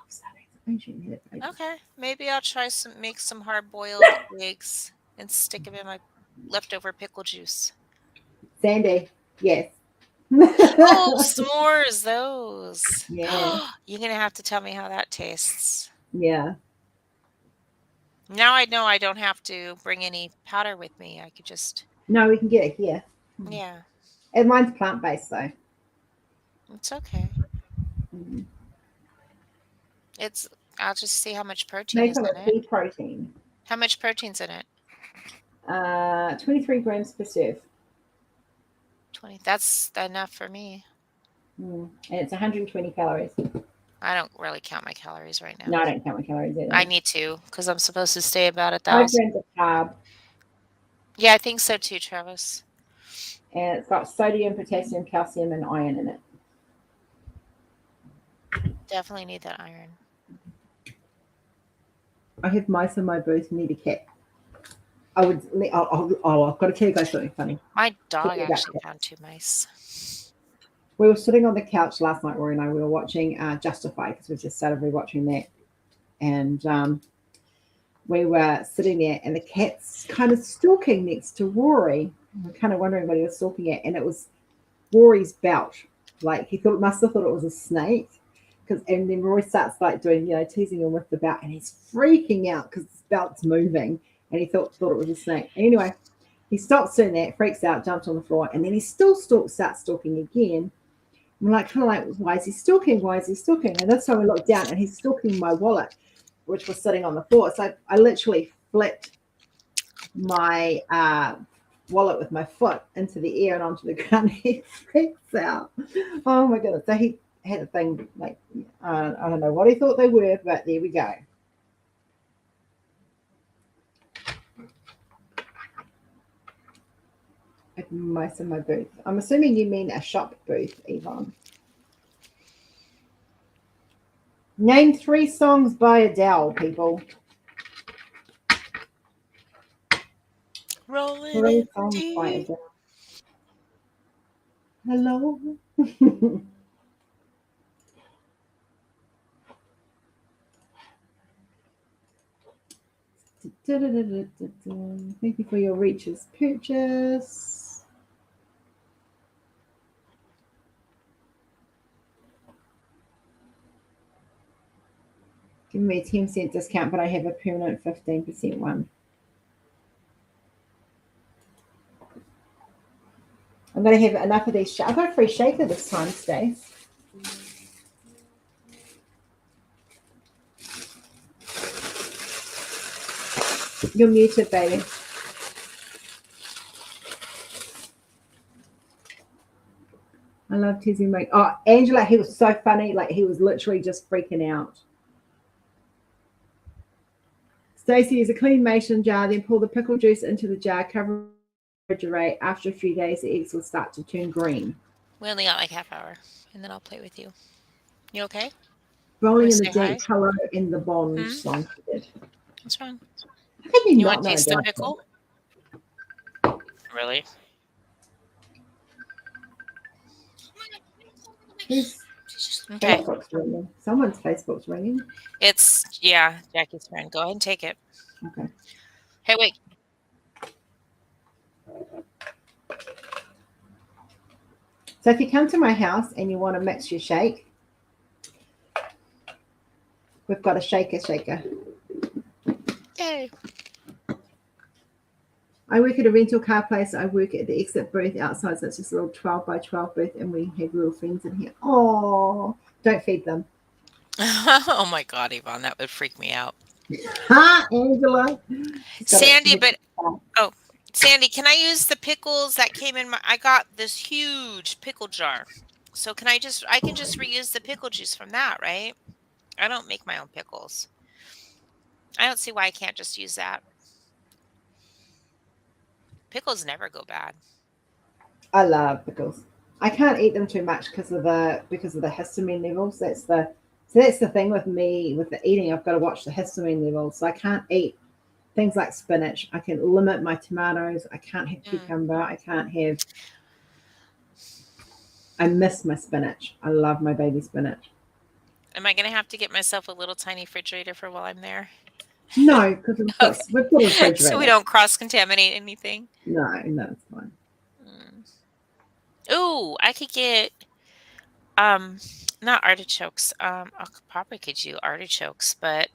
Sardines. I should eat it. Okay, maybe I'll try make some hard boiled eggs and stick them in my leftover pickle juice. Sandy, yes. Oh, s'mores, those. Yeah, You're gonna have to tell me how that tastes. yeah. Now I know I don't have to bring any powder with me. I could just, No, we can get it here. yeah, And mine's plant based though. it's okay. Mm. It's, I'll just see how much protein Make is them in a it. pea protein. How much protein's in it? 23 grams per serve. 20. That's enough for me. And it's 120 calories. I don't really count my calories right No, now. I don't count my calories I either. need to because I'm supposed to stay about 5 1,000. grams of carb, Yeah, I think so too, Travis. and it's got sodium, potassium, calcium, and iron in it. Definitely need that iron. I have mice in my booth, need a cat. I would. I've got to tell you guys something funny. My dog actually found 2 mice. We were sitting on the couch last night, Rory and I. We were watching Justify because we just started rewatching that, and we were sitting there, and the cat's kind of stalking next to Rory. We're kind of wondering what he was stalking at, and it was Rory's belt. Like he must have thought it was a snake, and then Rory starts like doing, teasing him with the belt, and he's freaking out because his belt's moving, and he thought it was a snake. Anyway, he stops doing that, freaks out, jumps on the floor, and then he still starts stalking again. I'm like, kind of like, why is he stalking? Why is he stalking? And that's time we look down, and he's stalking my wallet, which was sitting on the floor. So I literally flipped my wallet with my foot into the air and onto the ground. He freaks out. Oh my goodness. So he had a thing like, I don't know what he thought they were, but there we go. Mice in my booth. I'm assuming you mean a shop booth, Yvonne. Name 3 songs by Adele, people. Rolling 3 in songs by deep. Adele. Hello. Thank you for your Reaches purchase. Give me a 10% discount, but I have a permanent 15% one. I'm going to have enough of these. I've got a free shaker this time, Stace. You're muted, baby. I love teasing Mike. Oh, Angela, he was so funny. Like he was literally just freaking out. Stacey, use a clean mason jar, then pour the pickle juice into the jar, cover it, refrigerate. After a few days, the eggs will start to turn green. We only got like half hour, and then I'll play with you. You okay? Rolling Want in to the say hi? deep, hello in the bond Hmm? song she did. What's wrong? How can you You not want to know taste the about pickle? Really? Who's Okay. Facebook's ringing? Someone's Facebook's ringing. It's Jackie's friend. Go ahead and take it. Okay. Hey, wait. So if you come to my house and you want to mix your shake, we've got a shaker. Yay. I work at a rental car place. I work at the exit booth outside, so it's just a little 12 by 12 booth, and we have real friends in here. Oh, don't feed them. Oh my God, Yvonne, that would freak me out. Ha, Angela. Sandy, Sandy, can I use the pickles that came in I got this huge pickle jar. So I can just reuse the pickle juice from that, right? I don't make my own pickles. I don't see why I can't just use that. Pickles never go bad. I love pickles. I can't eat them too much because of the histamine levels. That's the thing with me with the eating. I've got to watch the histamine levels. So I can't eat things like spinach. I can limit my tomatoes. I can't have cucumber. I can't have. I miss my spinach. I love my baby spinach. Am I going to have to get myself a little tiny refrigerator for while I'm there? No, because we've got a refrigerator. So we don't cross-contaminate anything? No, it's fine. Ooh, I could get, not artichokes. I probably could do artichokes, but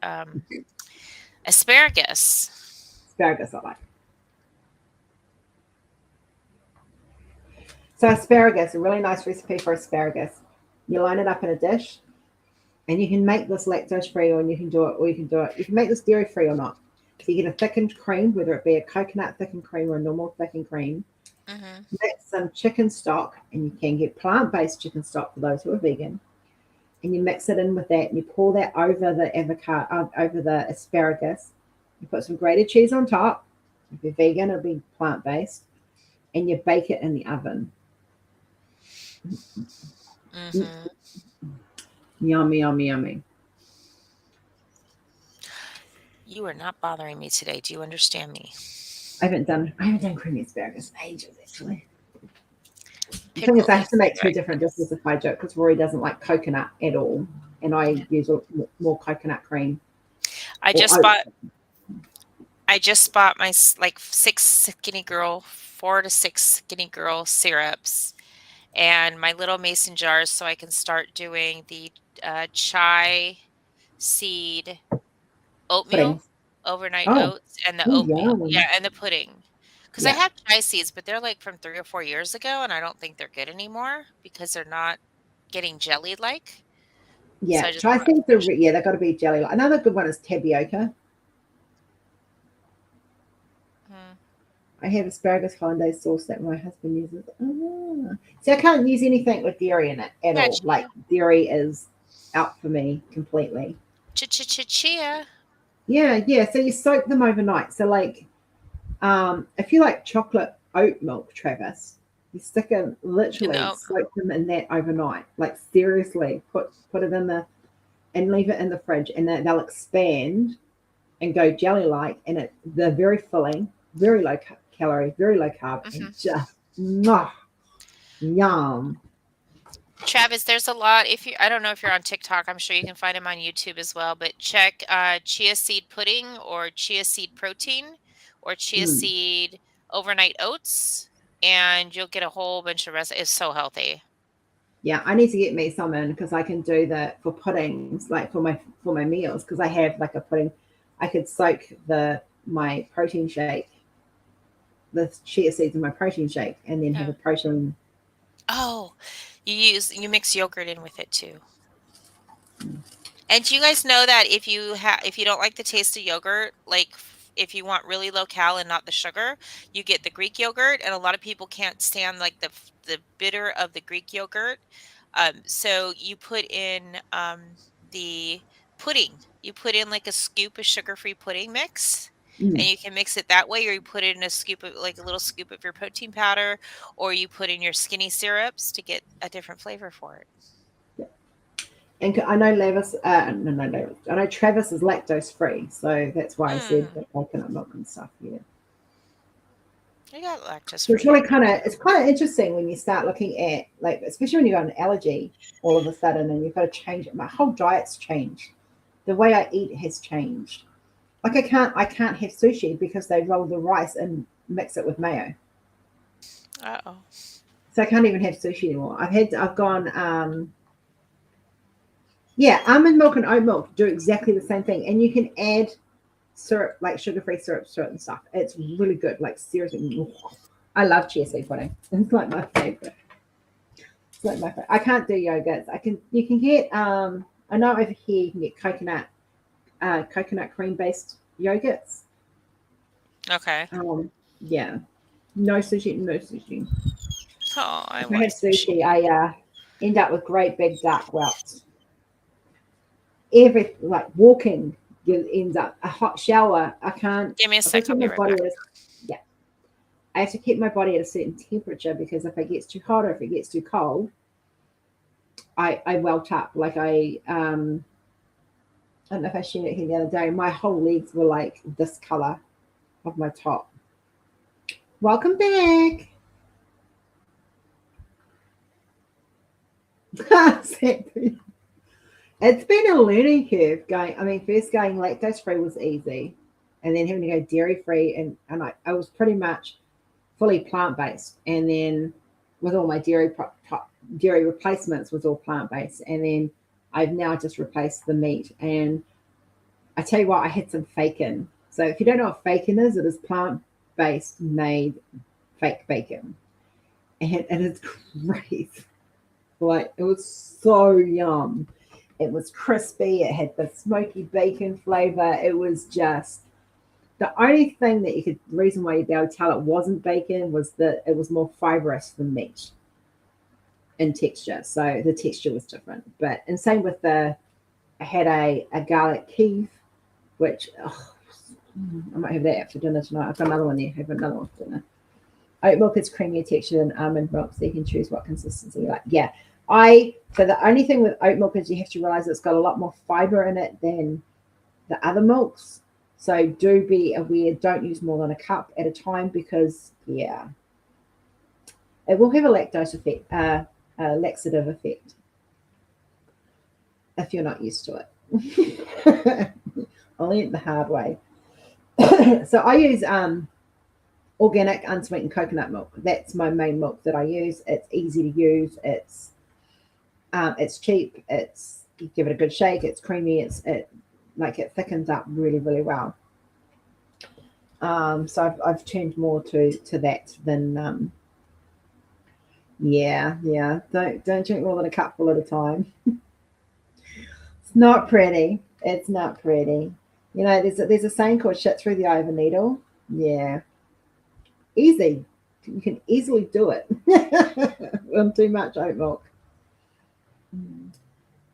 asparagus. Asparagus I like. So asparagus, a really nice recipe for asparagus. You line it up in a dish, and you can make this lactose free, or you can do it. You can make this dairy free or not. So you get a thickened cream, whether it be a coconut thickened cream or a normal thickened cream. Mm-hmm. Mix some chicken stock, and you can get plant-based chicken stock for those who are vegan. And you mix it in with that, and you pour that over the avocado, over the asparagus. You put some grated cheese on top. If you're vegan, it'll be plant-based, and you bake it in the oven. Mm-hmm. Yummy, yummy, yummy. You are not bothering me today. Do you understand me? I haven't done creamy asparagus in ages, actually. The thing is, I have to make two different dishes if I do it, because Rory doesn't like coconut at all, and I use more coconut cream. I just bought my 4 to 6 Skinny Girl syrups, and my little mason jars, so I can start doing the chai seed oatmeal, overnight oats, and the oatmeal. Yeah, and the pudding. Because I have chai seeds, but they're like from 3 or 4 years ago, and I don't think they're good anymore because they're not getting jelly like. Yeah, so chai seeds are they've got to be jelly. Another good one is tapioca. I have asparagus hollandaise sauce that my husband uses. So I can't use anything with dairy in it at all. Like dairy is out for me completely. Chia. Yeah. So you soak them overnight. So like, if you like chocolate oat milk, Travis, you stick them soak them in that overnight. Like seriously, put it in and leave it in the fridge, and they'll expand and go jelly like, and they're very filling, very low calorie, very low carb, and just yum. Travis, there's a lot. I don't know if you're on TikTok, I'm sure you can find them on YouTube as well. But check chia seed pudding, or chia seed protein, or chia seed overnight oats, and you'll get a whole bunch of recipes. It's so healthy. Yeah, I need to get me some in, because I can do that for puddings, like for my meals, because I have like a pudding. I could soak my protein shake, the chia seeds in my protein shake, and then have a protein. Oh, you mix yogurt in with it too. And do you guys know that if you don't like the taste of yogurt, like if you want really low cal and not the sugar, you get the Greek yogurt, and a lot of people can't stand like the bitter of the Greek yogurt. So you put in the pudding you put in like a scoop of sugar-free pudding mix, and Mm. you can mix it that way, or you put it in a scoop of like a little scoop of your protein powder, or you put in your skinny syrups to get a different flavor for it. And I know I know Travis is lactose free, so that's why I said Mm, the coconut milk and stuff. Yeah, I got lactose so it's free really yogurt too. it's kind of interesting when you start looking at, like, especially when you got an allergy all of a sudden and you've got to change it. My whole diet's changed. The way I eat has changed. Like I can't have sushi because they roll the rice and mix it with mayo. Uh-oh. So I can't even have sushi anymore. I've gone yeah, almond milk and oat milk do exactly the same thing, and you can add syrup, like sugar-free syrup to it and stuff. It's really good. Like seriously, I love chia seed pudding. It's like my favorite. It's like my favorite. I can't do yogurts. You can get I know over here you can get coconut cream based yogurts. Okay. Yeah, no sushi, no sushi. Oh, I If I want have sushi, sushi. I end up with great big dark welts. Every like walking ends up a hot shower. I can't. Give me a I've got to sec. I'll keep be my right body back. at yeah. I have to keep my body at a certain temperature because if it gets too hot or if it gets too cold, I welt up. Like I don't know if I shared it here the other day. My whole legs were like this color of my top. Welcome back. It's been a learning curve going. I mean, first going lactose free was easy, and then having to go dairy free, and I was pretty much fully plant based, and then with all my dairy replacements was all plant based, and then I've now just replaced the meat. And I tell you what, I had some bacon. So if you don't know what bacon is, it is plant based made fake bacon, and it's great. Like it was so yum. It was crispy. It had the smoky bacon flavor. It was just the only thing that the reason why you'd be able to tell it wasn't bacon was that it was more fibrous than meat in texture. So the texture was different. And same with I had a garlic keef, which I might have that for dinner tonight. I've got another one there. Have another one for dinner. Oat milk is creamier texture than almond milk, so you can choose what consistency you like. Yeah. So the only thing with oat milk is you have to realize it's got a lot more fiber in it than the other milks. So do be aware, don't use more than a cup at a time because yeah, it will have a lactose effect, a laxative effect if you're not used to it. I learned the hard way. So I use organic unsweetened coconut milk. That's my main milk that I use. It's easy to use. It's cheap. You give it a good shake. It's creamy. It thickens up really really well. So I've turned more to that than yeah. Don't drink more than a cupful at a time. It's not pretty. It's not pretty. You know, there's a saying called "shit through the eye of a needle." Yeah, easy. You can easily do it on too much oat milk.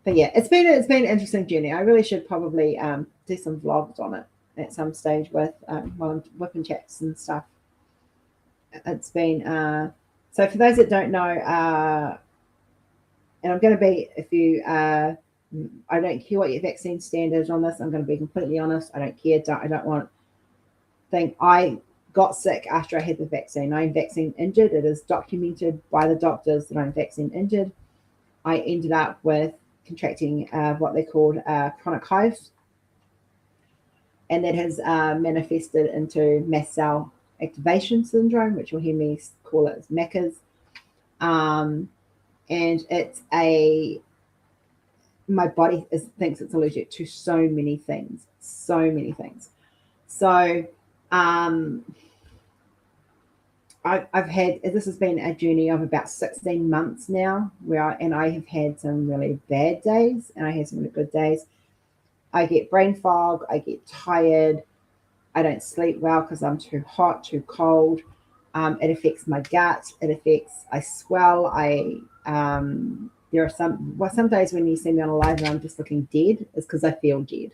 But yeah, it's been an interesting journey. I really should probably do some vlogs on it at some stage with while I'm whipping chats and stuff. It's been so for those that don't know, and I'm going to be if you I don't care what your vaccine stand is on this. I'm going to be completely honest. I don't care. I don't want thing. I got sick after I had the vaccine. I'm vaccine injured. It is documented by the doctors that I'm vaccine injured. I ended up with contracting what they called chronic hives, and that has manifested into mast cell activation syndrome, which you'll hear me call it as MACAs. And my body thinks it's allergic to so many things, so many things. So um, I've had this has been a journey of about 16 months now, and I have had some really bad days, and I had some really good days. I get brain fog, I get tired, I don't sleep well because I'm too hot, too cold. It affects my gut. I swell. There are some days when you see me on a live and I'm just looking dead. It's because I feel dead.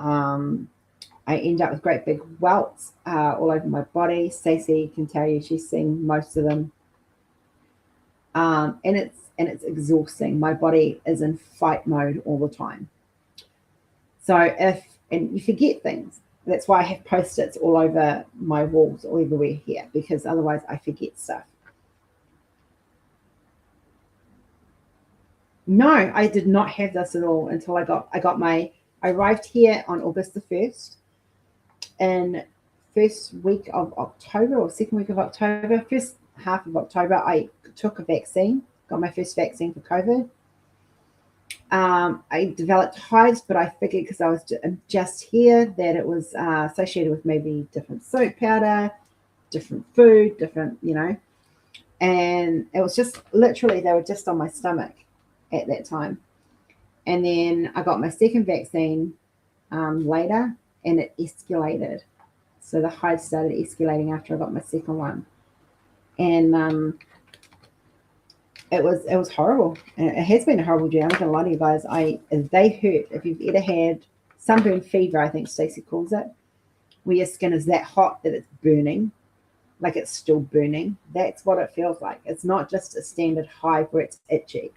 I end up with great big welts all over my body. Stacey can tell you she's seen most of them. And it's exhausting. My body is in fight mode all the time. So and you forget things. That's why I have post-its all over my walls or everywhere here, because otherwise I forget stuff. No, I did not have this at all until I arrived here on August the 1st. And first week of October or second week of October, first half of October, I took a vaccine, got my first vaccine for COVID. I developed hives, but I figured because I was just here that it was associated with maybe different soap powder, different food, different, and it was just literally, they were just on my stomach at that time. And then I got my second vaccine later, and it escalated. So the hives started escalating after I got my second one. And it was horrible. And it has been a horrible journey. I'm not going to lie to you guys. They hurt. If you've ever had sunburn fever, I think Stacey calls it, where your skin is that hot that it's burning, like it's still burning. That's what it feels like. It's not just a standard hive where it's itchy.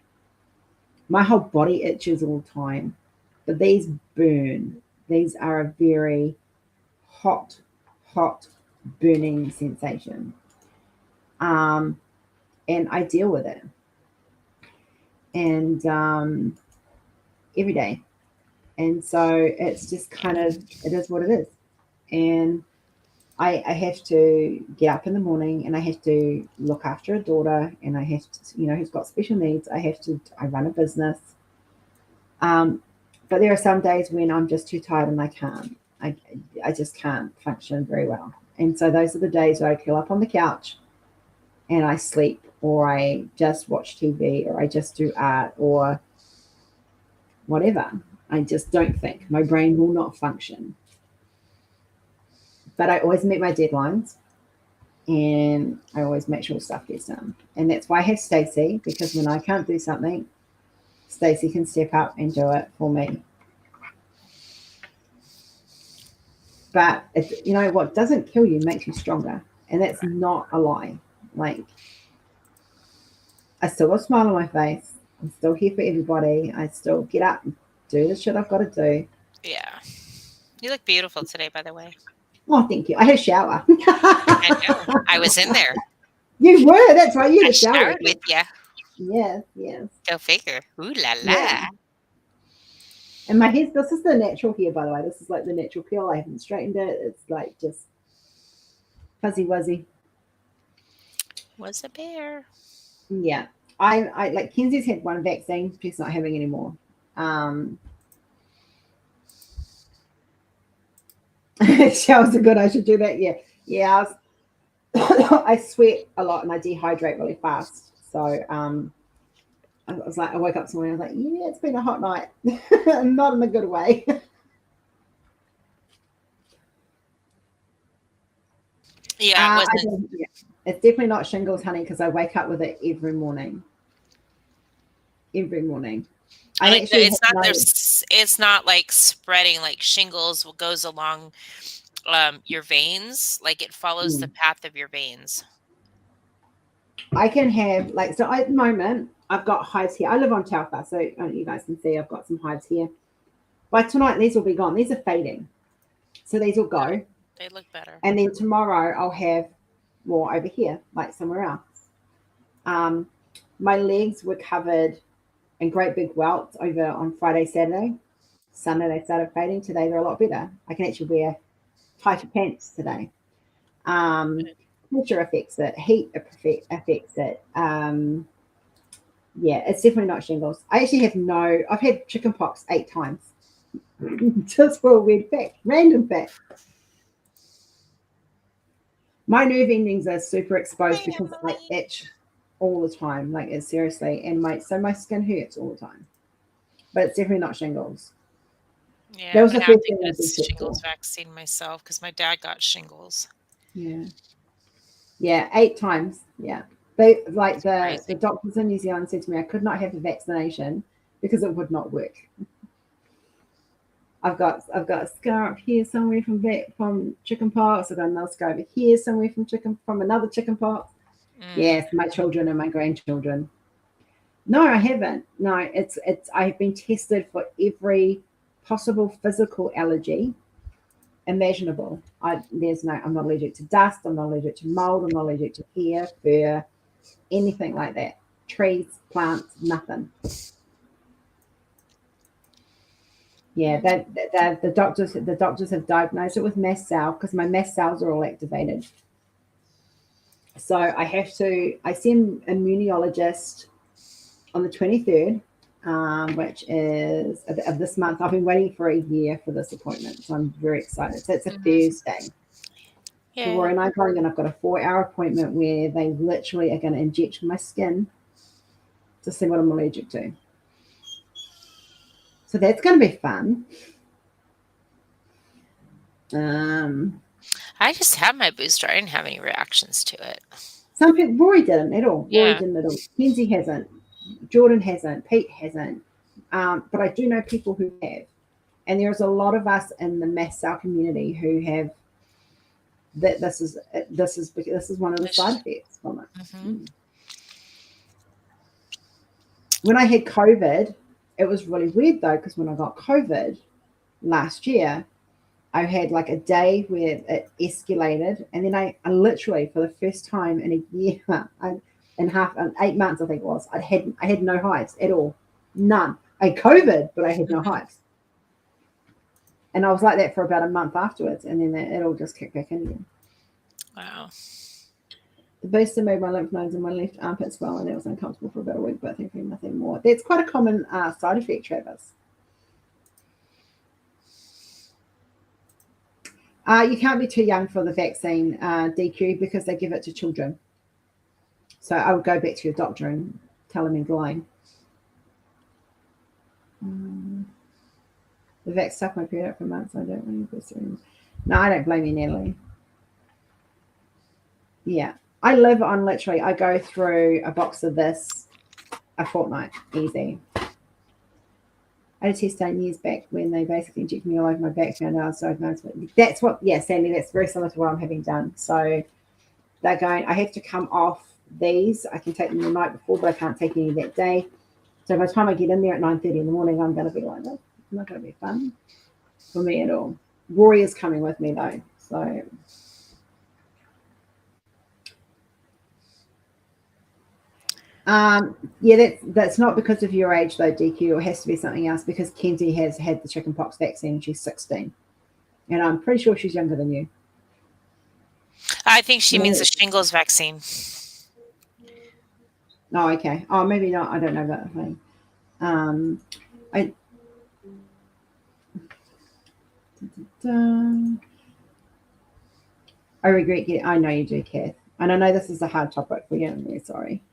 My whole body itches all the time, but these burn. These are a very hot burning sensation. And I deal with it. And every day. And so it's just kind of, it is what it is. And I have to get up in the morning, and I have to look after a daughter, and I have to, who's got special needs. I run a business. But there are some days when I'm just too tired and I can't. I just can't function very well. And so those are the days where I curl up on the couch and I sleep, or I just watch TV, or I just do art, or whatever. I just don't think. My brain will not function. But I always meet my deadlines, and I always make sure stuff gets done. And that's why I have Stacey, because when I can't do something, Stacey can step up and do it for me. But what doesn't kill you makes you stronger. And that's not a lie. Like, I still got a smile on my face. I'm still here for everybody. I still get up and do the shit I've got to do. Yeah. You look beautiful today, by the way. Oh, thank you. I had a shower. I know. I was in there. You were. That's right. You had I a shower. showered with you. Yes. Go figure. Ooh la la. Yeah. And my hair, this is the natural hair, by the way. This is like the natural curl. I haven't straightened it. It's like just fuzzy wuzzy. Was a bear. Yeah. I like Kenzie's had one vaccine. She's not having any more. Showers are good. I should do that. Yeah. I sweat a lot and I dehydrate really fast. So I was like, I woke up this morning, I was like, yeah, it's been a hot night. Not in a good way. Yeah, it wasn't. It's definitely not shingles, honey, because I wake up with it every morning. It's not like spreading like shingles goes along your veins. Like it follows the path of your veins. I can have so at the moment I've got hives here. I live on Taufa, so you guys can see I've got some hives here. By tonight, these will be gone. These are fading, so these will go. They look better. And then tomorrow I'll have more over here, like somewhere else. My legs were covered in great big welts over on Friday, Saturday. Sunday they started fading. Today they're a lot better. I can actually wear tighter pants today. Temperature affects it. Heat affects it. Yeah, it's definitely not shingles. I've had chicken pox 8 times. Just for a weird fact, random fact. My nerve endings are super exposed because I itch all the time. Like, it's seriously, and my skin hurts all the time. But it's definitely not shingles. Yeah, that was the first thing I did shingles vaccine myself because my dad got shingles. Yeah, 8 times. Yeah. They the doctors in New Zealand said to me I could not have the vaccination because it would not work. I've got a scar up here somewhere from chicken pox. I've got another scar over here somewhere from another chicken pox. Yes, my children and my grandchildren. No, I haven't. No, it's I have been tested for every possible physical allergy imaginable. I'm not allergic to dust. I'm not allergic to mold. I'm not allergic to hair, fur, anything like that. Trees, plants, nothing. Yeah, the doctors have diagnosed it with mast cell because my mast cells are all activated. So I see an immunologist on the 23rd, which is of this month. I've been waiting for a year for this appointment, so I'm very excited. So it's a Thursday. Yeah. So Rory and I are going, and I've got a 4-hour appointment where they literally are going to inject my skin to see what I'm allergic to. So that's going to be fun. I just had my booster. I didn't have any reactions to it. Some people, Rory didn't at all. Rory didn't at all. Kenzie hasn't. Jordan hasn't. Pete hasn't. But I do know people who have. And there's a lot of us in the mast cell community who have that. This is one of the side effects from it. Mm-hmm. When I had COVID, it was really weird though, because when I got COVID last year, I had like a day where it escalated, and then I literally, for the first time in a year, in 8 months, I think it was, I had no hives at all, none. I had COVID, but I had no hives, and I was like that for about a month afterwards, and then it all just kicked back in again. Wow. The booster made my lymph nodes in my left armpit swell, and it was uncomfortable for about a week, but I think nothing more. That's quite a common side effect, Travis. You can't be too young for the vaccine, DQ, because they give it to children. So I would go back to your doctor and tell him in line. The vax stuck my period up for months. I don't really blame. No, I don't blame you, Natalie. Yeah, I live on literally. I go through a box of this a fortnight, easy. I had a test done years back when they basically injected me all over my back. Found out I was so advanced. That's what, yeah, Sandy, that's very similar to what I'm having done. So they're going, I have to come off these. I can take them the night before, but I can't take any that day. So by the time I get in there at 9:30 in the morning, I'm going to be like, no, it's not going to be fun for me at all. Rory is coming with me though. So yeah, that's not because of your age though, DQ. It has to be something else, because Kenzie has had the chickenpox vaccine. She's 16, and I'm pretty sure she's younger than you. I think she means the shingles vaccine. Oh, okay. Oh, maybe not. I don't know about that thing. I regret getting. I know you do, Kath, and I know this is a hard topic for you. I'm really sorry.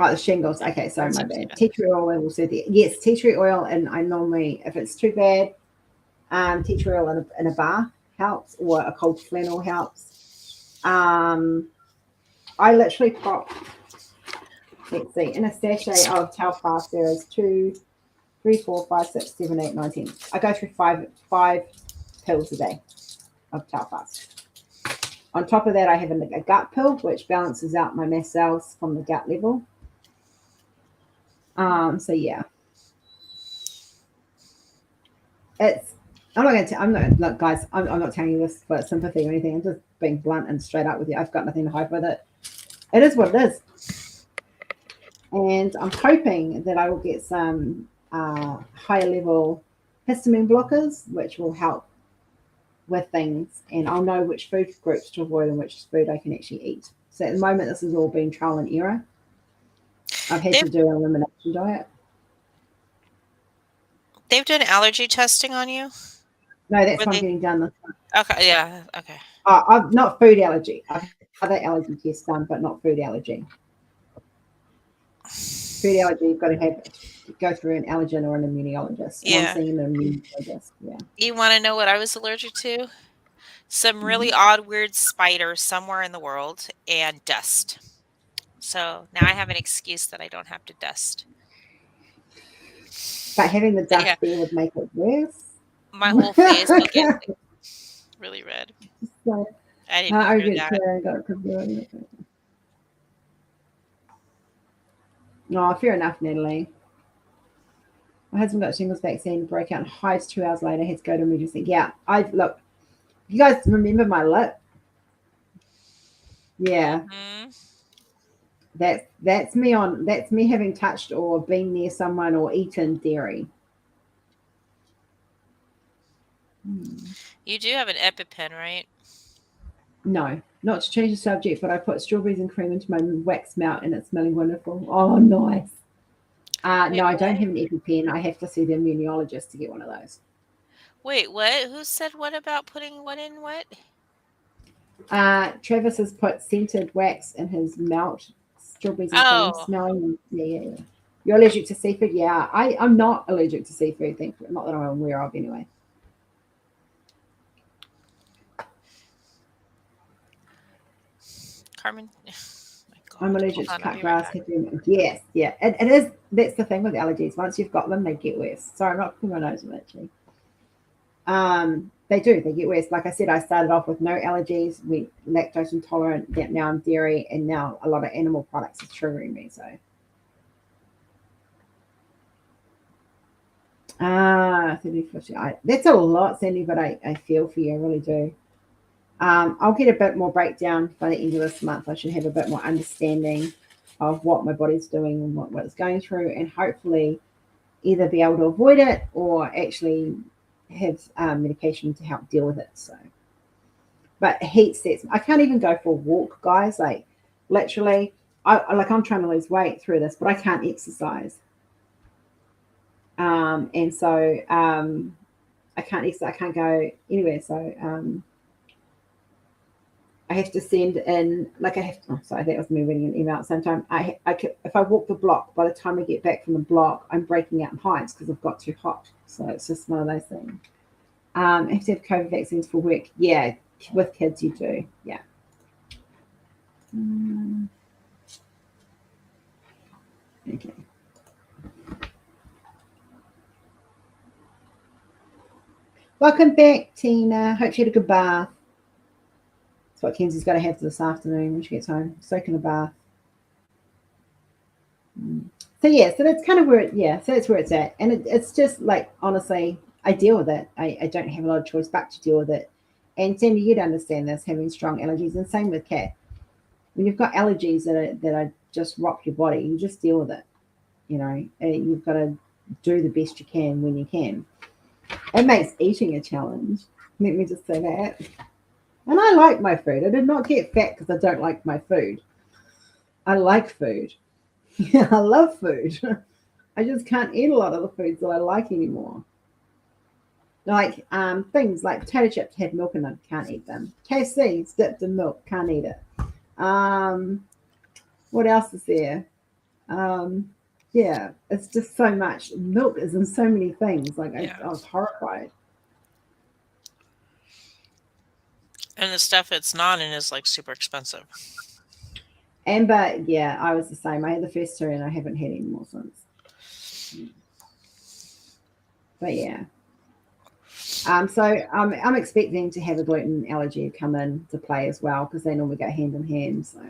Oh, the shingles. Okay, sorry, my bad. Tea tree oil will suit the. Yes, tea tree oil, and I normally, if it's too bad, tea tree oil in a bath helps, or a cold flannel helps. I literally pop. Let's see, in a sachet of Telfast, there is 2, 3, 4, 5, 6, 7, 8, 9, 10. I go through five pills a day of Telfast. On top of that, I have a gut pill, which balances out my mast cells from the gut level. So yeah, I'm not, look, guys, I'm not telling you this for sympathy or anything. I'm just being blunt and straight up with you. I've got nothing to hide with it. It is what it is. And I'm hoping that I will get some higher level histamine blockers, which will help with things, and I'll know which food groups to avoid and which food I can actually eat. So at the moment, this has all been trial and error. I've had to do an elimination diet. They've done allergy testing on you? No, that's what I'm getting done this month. Okay, yeah, okay. I've not food allergy. I've had other allergy tests done, but not food allergy. Food allergy, you've got to go through an allergen or an immunologist. Yeah. I'm seeing an immunologist. Yeah. You want to know what I was allergic to? Some really odd, weird spider somewhere in the world, and dust. So now I have an excuse that I don't have to dust. But having the dust Yeah, there would make it worse. my whole face will get like really red. So, I didn't I hear get that. got it. Oh, fair enough, Natalie. My husband got shingles vaccine, broke out and hives 2 hours later, had to go to emergency. Yeah, I look. You guys remember my lip? Yeah, Hmm. that's me having touched or been near someone or eaten dairy. Hmm. You do have an EpiPen, right? No, not to change the subject, but I put strawberries and cream into my wax melt and it's smelling wonderful. Oh, nice. Wait, No, I don't what? have an EpiPen. I have to see the immunologist to get one of those. Wait, what? Who said what about putting what in what? Travis has put scented wax in his melt, strawberries and cream, Oh, smelling. Yeah, yeah, yeah. You're allergic to seafood? Yeah, I'm not allergic to seafood. Thankfully, not that I'm aware of, anyway. Carmen. My I'm God. Hold allergic to on, I'll cut be right grass. back. Yes, yeah. It is. That's the thing with allergies. Once you've got them, they get worse. Sorry, I'm not putting my nose in it, actually. They do. They get worse. Like I said, I started off with no allergies, went lactose intolerant. Now I'm dairy, and now a lot of animal products are triggering me. So, ah, 30, 50. That's a lot, Sandy, but I feel for you. I really do. I'll get a bit more breakdown by the end of this month. I should have a bit more understanding of what my body's doing and what it's going through, and hopefully either be able to avoid it or actually have medication to help deal with it. So, but heat sets. I can't even go for a walk, guys. Like literally, I'm trying to lose weight through this, but I can't exercise. And so I can't exercise. I can't go anywhere. So I have to send in, like I have to, oh, sorry, that was me reading an email at the same time. If I walk the block, by the time I get back from the block, I'm breaking out in hives because I've got too hot. So it's just one of those things. I have to have COVID vaccines for work. Yeah, with kids you do. Yeah. Okay. Welcome back, Tina. Hope you had a good bath. That's what Kenzie's got to have this afternoon when she gets home. Soak in a bath. So yeah, so that's kind of where so that's where it's at, and it's just like honestly, I deal with it. I don't have a lot of choice but to deal with it. And Sandy, you'd understand this having strong allergies, and same with Kat. When you've got allergies that are just rock your body, you just deal with it. You know, you've got to do the best you can when you can. It makes eating a challenge. Let me just say that. And I like my food. I did not get fat because I don't like my food. I like food. I love food. I just can't eat a lot of the foods that I like anymore. Like things like potato chips have milk in them, can't eat them. KFC dipped in milk, can't eat it. Um, what else is there? Um, yeah, it's just so much. Milk is in so many things. Like Yeah. I was horrified. And the stuff it's not in is like super expensive. Amber, yeah, I was the same. I had the first two and I haven't had any more since. But yeah. So I'm expecting to have a gluten allergy come in to play as well because they normally go hand in hand. So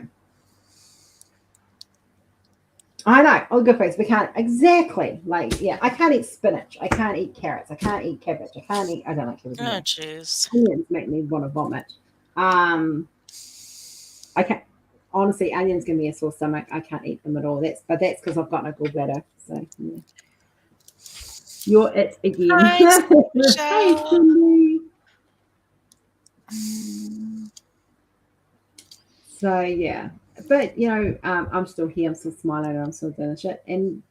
I know, all good foods. We can't exactly like I can't eat spinach. I can't eat carrots. I can't eat cabbage. I don't like cabbage Oh, either. jeez. Onions make me want to vomit. Um, I can't honestly. Onions give me a sore stomach. I can't eat them at all. That's because I've got no gallbladder. So yeah. You're it again. Hi, Hey, Michelle. Cindy. So yeah, but I'm still here. I'm still smiling. I'm still doing shit. And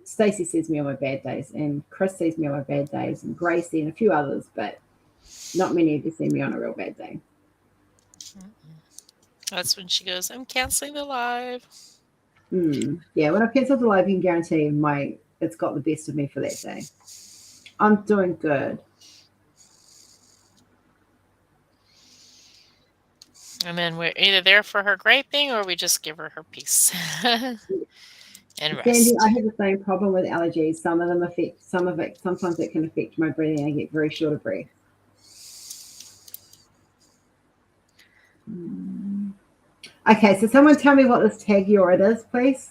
Stacey sees me on my bad days, and Chris sees me on my bad days, and Gracie and a few others, but not many of you see me on a real bad day. That's when she goes, I'm canceling the live. Yeah, when I cancel the live, you can guarantee it's got the best of me for that day. I'm doing good. And then we're either there for her griping or we just give her her piece. And Sandy, I rest. have the same problem with allergies. Some of them affect, some of it, sometimes it can affect my breathing. I get very short of breath. Okay, so someone tell me what this tag URL is, please.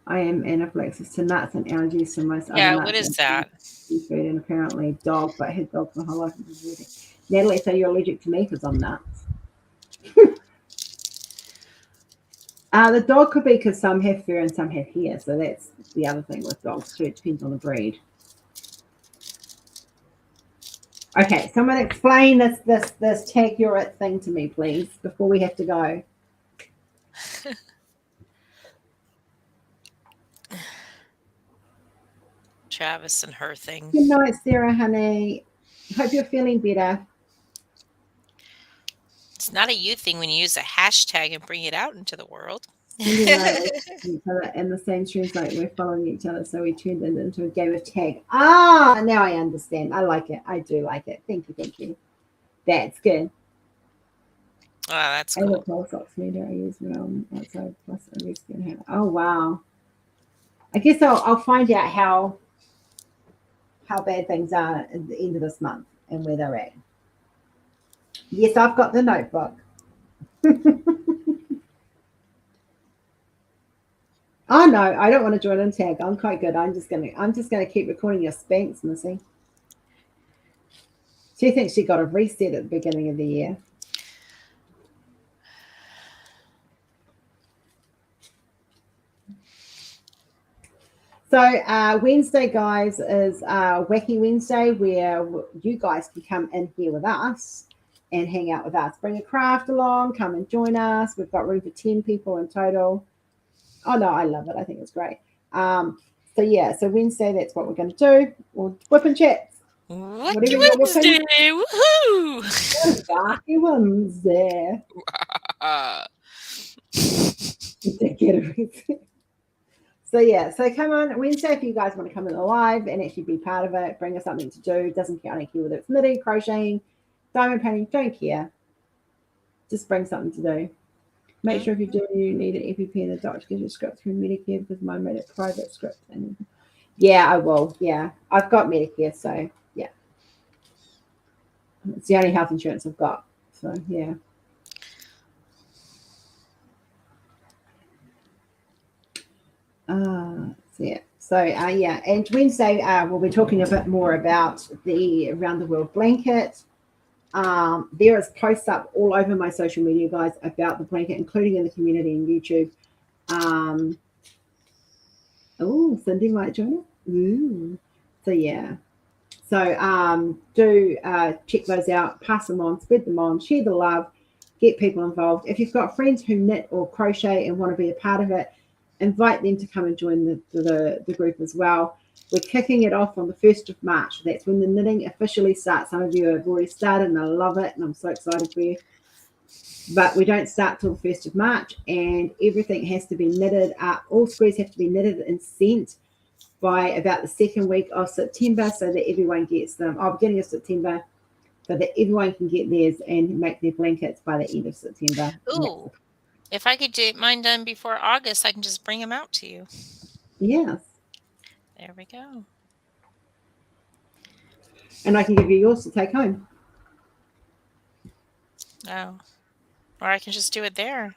I am anaphylaxis to nuts and allergies to most other Yeah, nuts what is and that? seafood, and apparently dog, but I had dogs my whole life. Natalie, so you're allergic to me because I'm nuts. The dog could be because some have fur and some have hair, so that's the other thing with dogs too. It depends on the breed. Okay, someone explain this tag your it thing to me, please, before we have to go. Travis and her thing. Good night, Sarah, honey. Hope you're feeling better. It's not a you thing when you use a hashtag and bring it out into the world. Cindy and I are each other in the same streams, like we're following each other, so we turned it into a game of tag. Ah, now I understand. I like it. I do like it. Thank you, thank you. That's good. Oh, that's I have a cool. pulse oximeter I use when I'm outside, plus a rescue hammer. Oh wow. I guess I'll find out how bad things are at the end of this month and where they're at. Yes, I've got the notebook. Oh no, I don't want to join in tag. I'm quite good. I'm just gonna keep recording your spanks, Missy. She thinks she got a reset at the beginning of the year. So Wednesday, guys, is Wacky Wednesday, where you guys can come in here with us and hang out with us. Bring a craft along, come and join us. We've got room for 10 people in total. Oh no, I love it. I think it's great. So yeah, so Wednesday, that's what we're going to do. We'll whip and chats. Wacky Wednesday! Woohoo! Wacky Wednesday. So yeah, so come on Wednesday if you guys want to come in live and actually be part of it. Bring us something to do. Doesn't care, I don't care whether it's knitting, crocheting, diamond painting. Don't care. Just bring something to do. Make sure if you do, you need an EPP and the doctor gives you a script through Medicare because mine made it private script. And yeah, I will. Yeah, I've got Medicare, so yeah, it's the only health insurance I've got. So yeah. So yeah. So yeah, and Wednesday we'll be talking a bit more about the around the world blanket. There is posts up all over my social media, guys, about the blanket, including in the community and YouTube. Oh, Cindy might join us. Ooh. So yeah. So do check those out, pass them on, spread them on, share the love, get people involved. If you've got friends who knit or crochet and want to be a part of it, invite them to come and join the group as well. We're kicking it off on the 1st of March. That's when the knitting officially starts. Some of you have already started and I love it and I'm so excited for you. But we don't start till the 1st of March and everything has to be knitted up. All squares have to be knitted and sent by about the second week of September so that everyone gets them. Beginning of September, so that everyone can get theirs and make their blankets by the end of September. Ooh, if I could get mine done before August, I can just bring them out to you. Yes. There we go. And I can give you yours to take home. Oh, or I can just do it there.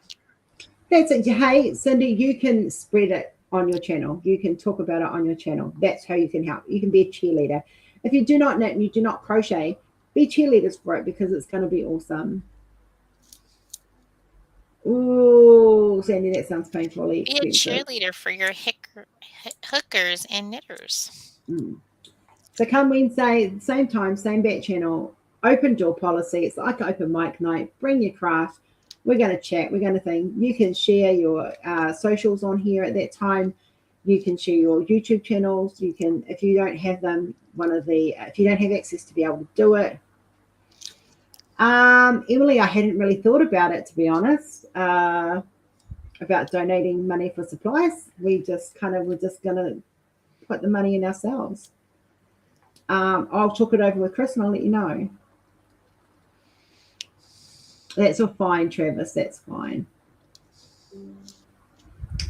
That's it. Hey, Cindy, you can spread it on your channel. You can talk about it on your channel. That's how you can help. You can be a cheerleader. If you do not knit and you do not crochet, be cheerleaders for it because it's going to be awesome. Ooh, Sandy, that sounds painfully expensive. Be a cheerleader for your hookers and knitters. So come Wednesday, same time, same bat channel, open door policy. It's like open mic night. Bring your craft. We're going to chat. We're going to think. You can share your socials on here at that time. You can share your YouTube channels. You can, if you don't have them, if you don't have access to be able to do it. Emily, I hadn't really thought about it, to be honest, about donating money for supplies. We're just going to put the money in ourselves. I'll talk it over with Chris and I'll let you know. That's all fine, Travis. That's fine.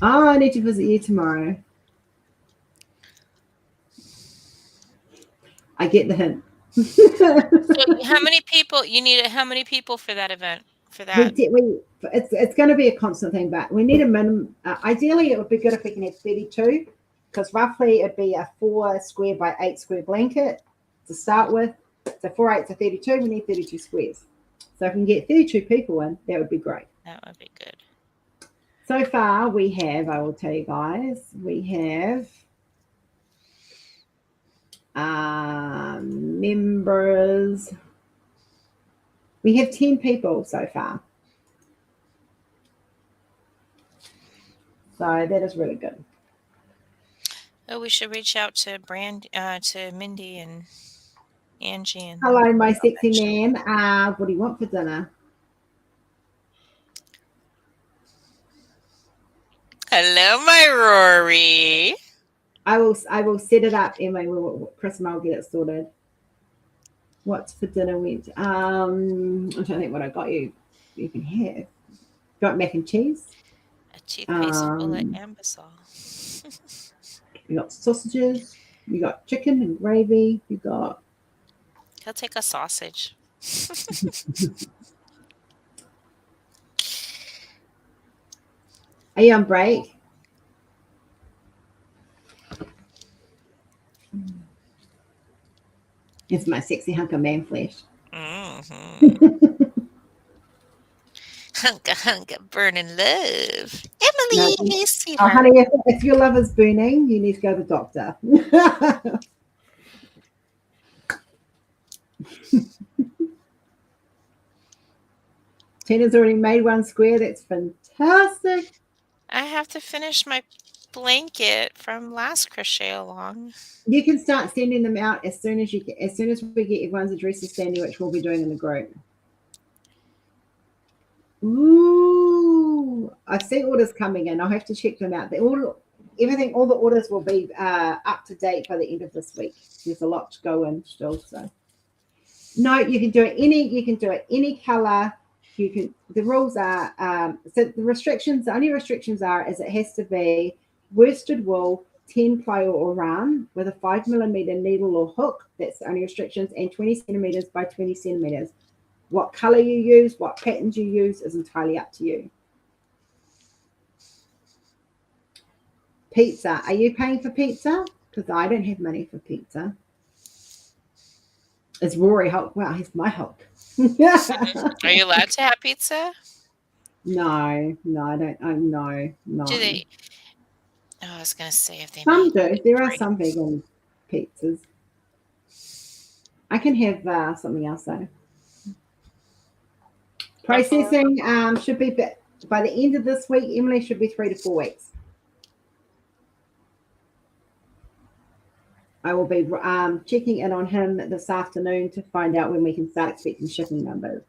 Oh, I need to visit you tomorrow. I get the hint. So how many people you need? How many people for that event? For that? It's going to be a constant thing, but we need a minimum. Ideally, it would be good if we can have 32, because roughly it'd be a 4 square by 8 square blanket to start with. So 4 8 to 32. We need 32 squares. So if we can get 32 people in, that would be great. That would be good. So far, we have. I will tell you guys. We have members. We have 10 people so far. So that is really good. Oh, we should reach out to to Mindy and Angie. And hello, my sexy man. What do you want for dinner? Hello, my Rory. I will set it up, Emma. Chris and I'll get it sorted. What's for dinner? I'm trying to think what I got you. You can have. Got mac and cheese. A toothpaste full of ambisol. You got sausages. You got chicken and gravy. You got. He'll take a sausage. Are you on break? It's my sexy hunk of man flesh. Mm-hmm. Hunka, burning love. Emily, hey, sweetheart. Oh, honey, if your love is burning, you need to go to the doctor. Tina's already made 1 square. That's fantastic. I have to finish my blanket from last crochet along. You can start sending them out as soon as we get everyone's addresses standing, which we'll be doing in the group. Ooh, I see orders coming in. I'll have to check them out. All the orders will be up to date by the end of this week. There's a lot to go in still. So no, you can do it any color. The rules are so the only restrictions are is it has to be worsted wool, 10 ply or run with a 5mm needle or hook. That's the only restrictions, and 20 centimeters by 20 centimeters. What color you use, what patterns you use is entirely up to you. Pizza. Are you paying for pizza? Because I don't have money for pizza. Is Rory Hulk? Wow, he's my Hulk. Are you allowed to have pizza? No, I don't. No. Do they? Oh, I was going to say if they. Some do. There are some vegan pizzas. I can have something else though. Processing should be by the end of this week. Emily should be 3 to 4 weeks. I will be checking in on him this afternoon to find out when we can start expecting shipping numbers.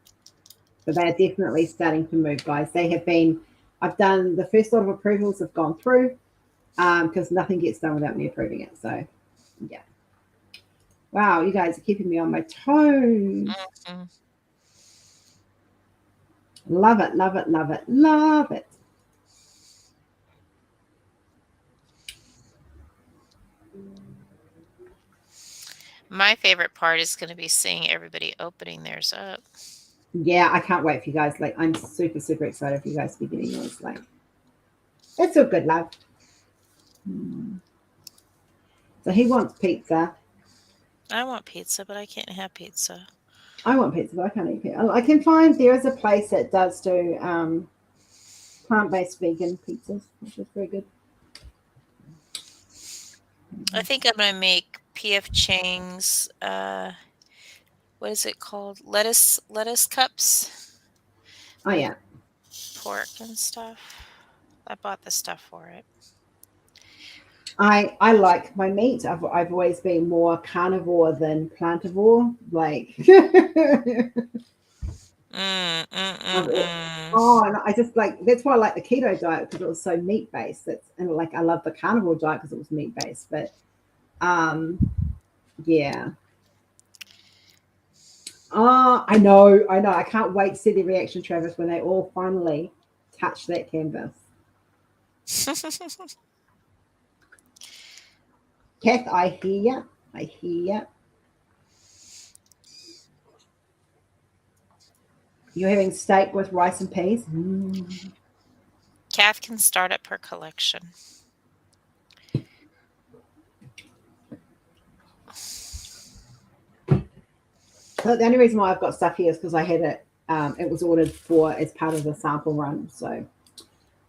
But they are definitely starting to move, guys. They have been. I've done the first lot of approvals have gone through because nothing gets done without me approving it. So, yeah. Wow, you guys are keeping me on my toes. Mm-hmm. Love it, love it, love it, love it. My favorite part is going to be seeing everybody opening theirs up. Yeah, I can't wait for you guys. Like, I'm super, super excited for you guys to be getting yours. Like, it's all good, love. So he wants pizza. I want pizza, but I can't have pizza. I want pizza, but I can't eat pizza. I can find there is a place that does do plant-based vegan pizzas, which is very good. I think I'm going to make P.F. Chang's, what is it called? Lettuce cups. Oh, yeah. Pork and stuff. I bought the stuff for it. I like my meat. I've always been more carnivore than plantivore. Like, oh, and I just like that's why I like the keto diet because it was so meat based. And like I love the carnivore diet because it was meat based. But yeah, I know. I can't wait to see the reaction, Travis, when they all finally touch that canvas. Kath, I hear you. You're having steak with rice and peas? Kath can start up her collection. So the only reason why I've got stuff here is because I had it. It was ordered for as part of the sample run, so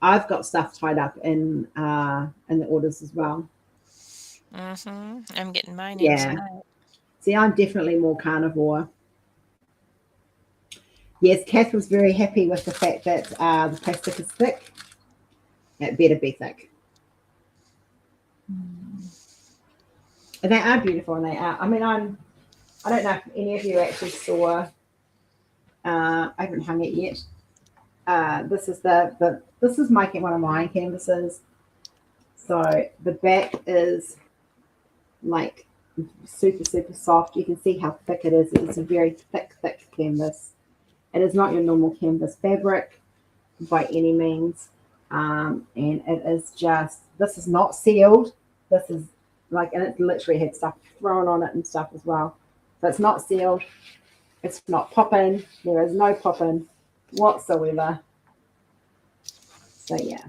I've got stuff tied up in the orders as well. I'm getting mine. Yeah. Tonight. See, I'm definitely more carnivore. Yes, Kath was very happy with the fact that the plastic is thick. It better be thick. And they are beautiful, and they are. I mean, I don't know if any of you actually saw. I haven't hung it yet. This is this is making one of my canvases. So the back is like super soft. You can see how thick it is. It's a very thick canvas. It is not your normal canvas fabric by any means. And it is just, this is not sealed. This is like, and it literally had stuff thrown on it and stuff as well. So it's not sealed. It's not popping. There is no popping whatsoever. So yeah.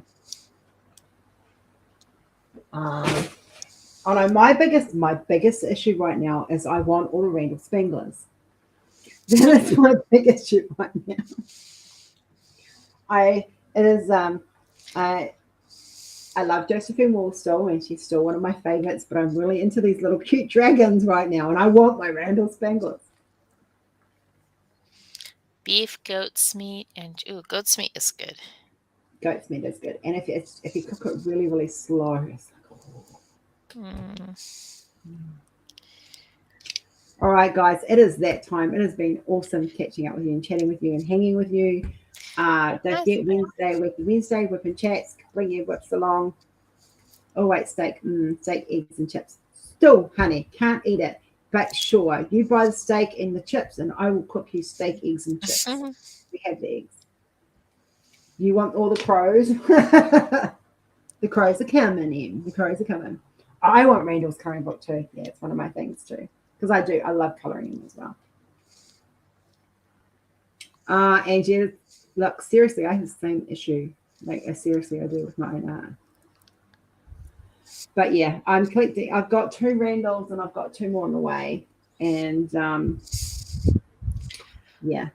Oh no, my biggest issue right now is I want all the Randall Spanglers. That is my biggest issue right now. I love Josephine Wall still, and she's still one of my favorites, but I'm really into these little cute dragons right now, and I want my Randall Spanglers. Beef, goat's meat, and goat's meat is good. Goat's meat is good, and if you cook it really slow, it's like, All right, guys, it is that time. It has been awesome catching up with you and chatting with you and hanging with you. Don't forget Wednesday, whip and chats. Bring your whips along. Oh wait, steak, eggs and chips. Still, honey, can't eat it. But sure, you buy the steak and the chips, and I will cook you steak, eggs, and chips. We have the eggs. You want all the crows? The crows are coming in. The crows are coming. I want Randall's coloring book too. Yeah, it's one of my things too. Because I do. I love coloring in as well. And yeah, look, seriously, I have the same issue. Like, seriously, I do with my own art. But yeah, I'm collecting. I've got 2 Randalls and I've got 2 more on the way. And yeah.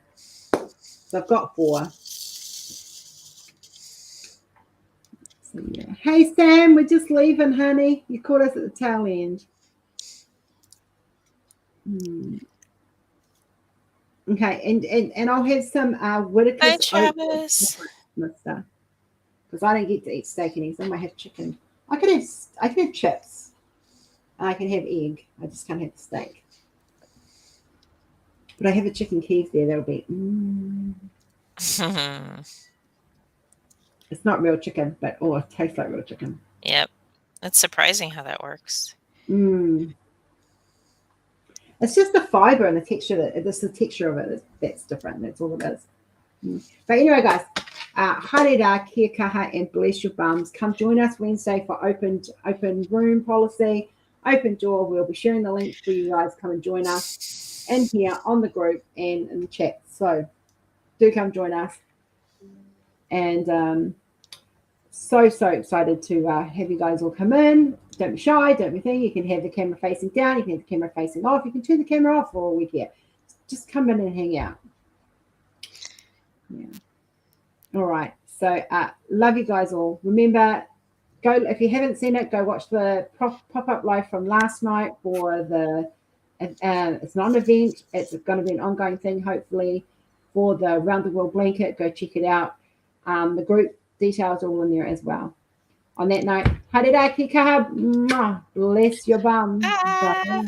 So I've got 4. So, yeah. Hey, Sam, we're just leaving, honey. You caught us at the tail end. Okay, and I'll have some Whitaker's. Hi, Travis. Because I don't get to eat steak and eggs. I might have chicken. I can have chips. I can have egg. I just can't have the steak. But I have a chicken keef there. That'll be. It's not real chicken, but it tastes like real chicken. Yep, it's surprising how that works. It's just the fiber and the texture the texture of it that's different. That's all it is. But anyway, guys, haere kia kaha and bless your bums. Come join us Wednesday for open room policy, open door. We'll be sharing the link for you guys. Come and join us in here on the group and in the chat. So do come join us. And so excited to have you guys all come in. Don't be shy, don't be thinking. You can have the camera facing down, you can have the camera facing off, you can turn the camera off for all we care. Just come in and hang out. Yeah. All right. So love you guys all. Remember, go if you haven't seen it, go watch the pop-up live from last night for the it's not an event, it's going to be an ongoing thing, hopefully, for the Round the World blanket. Go check it out. The group details are all in there as well. On that note, haere kia kaha, bless your bum. Bye.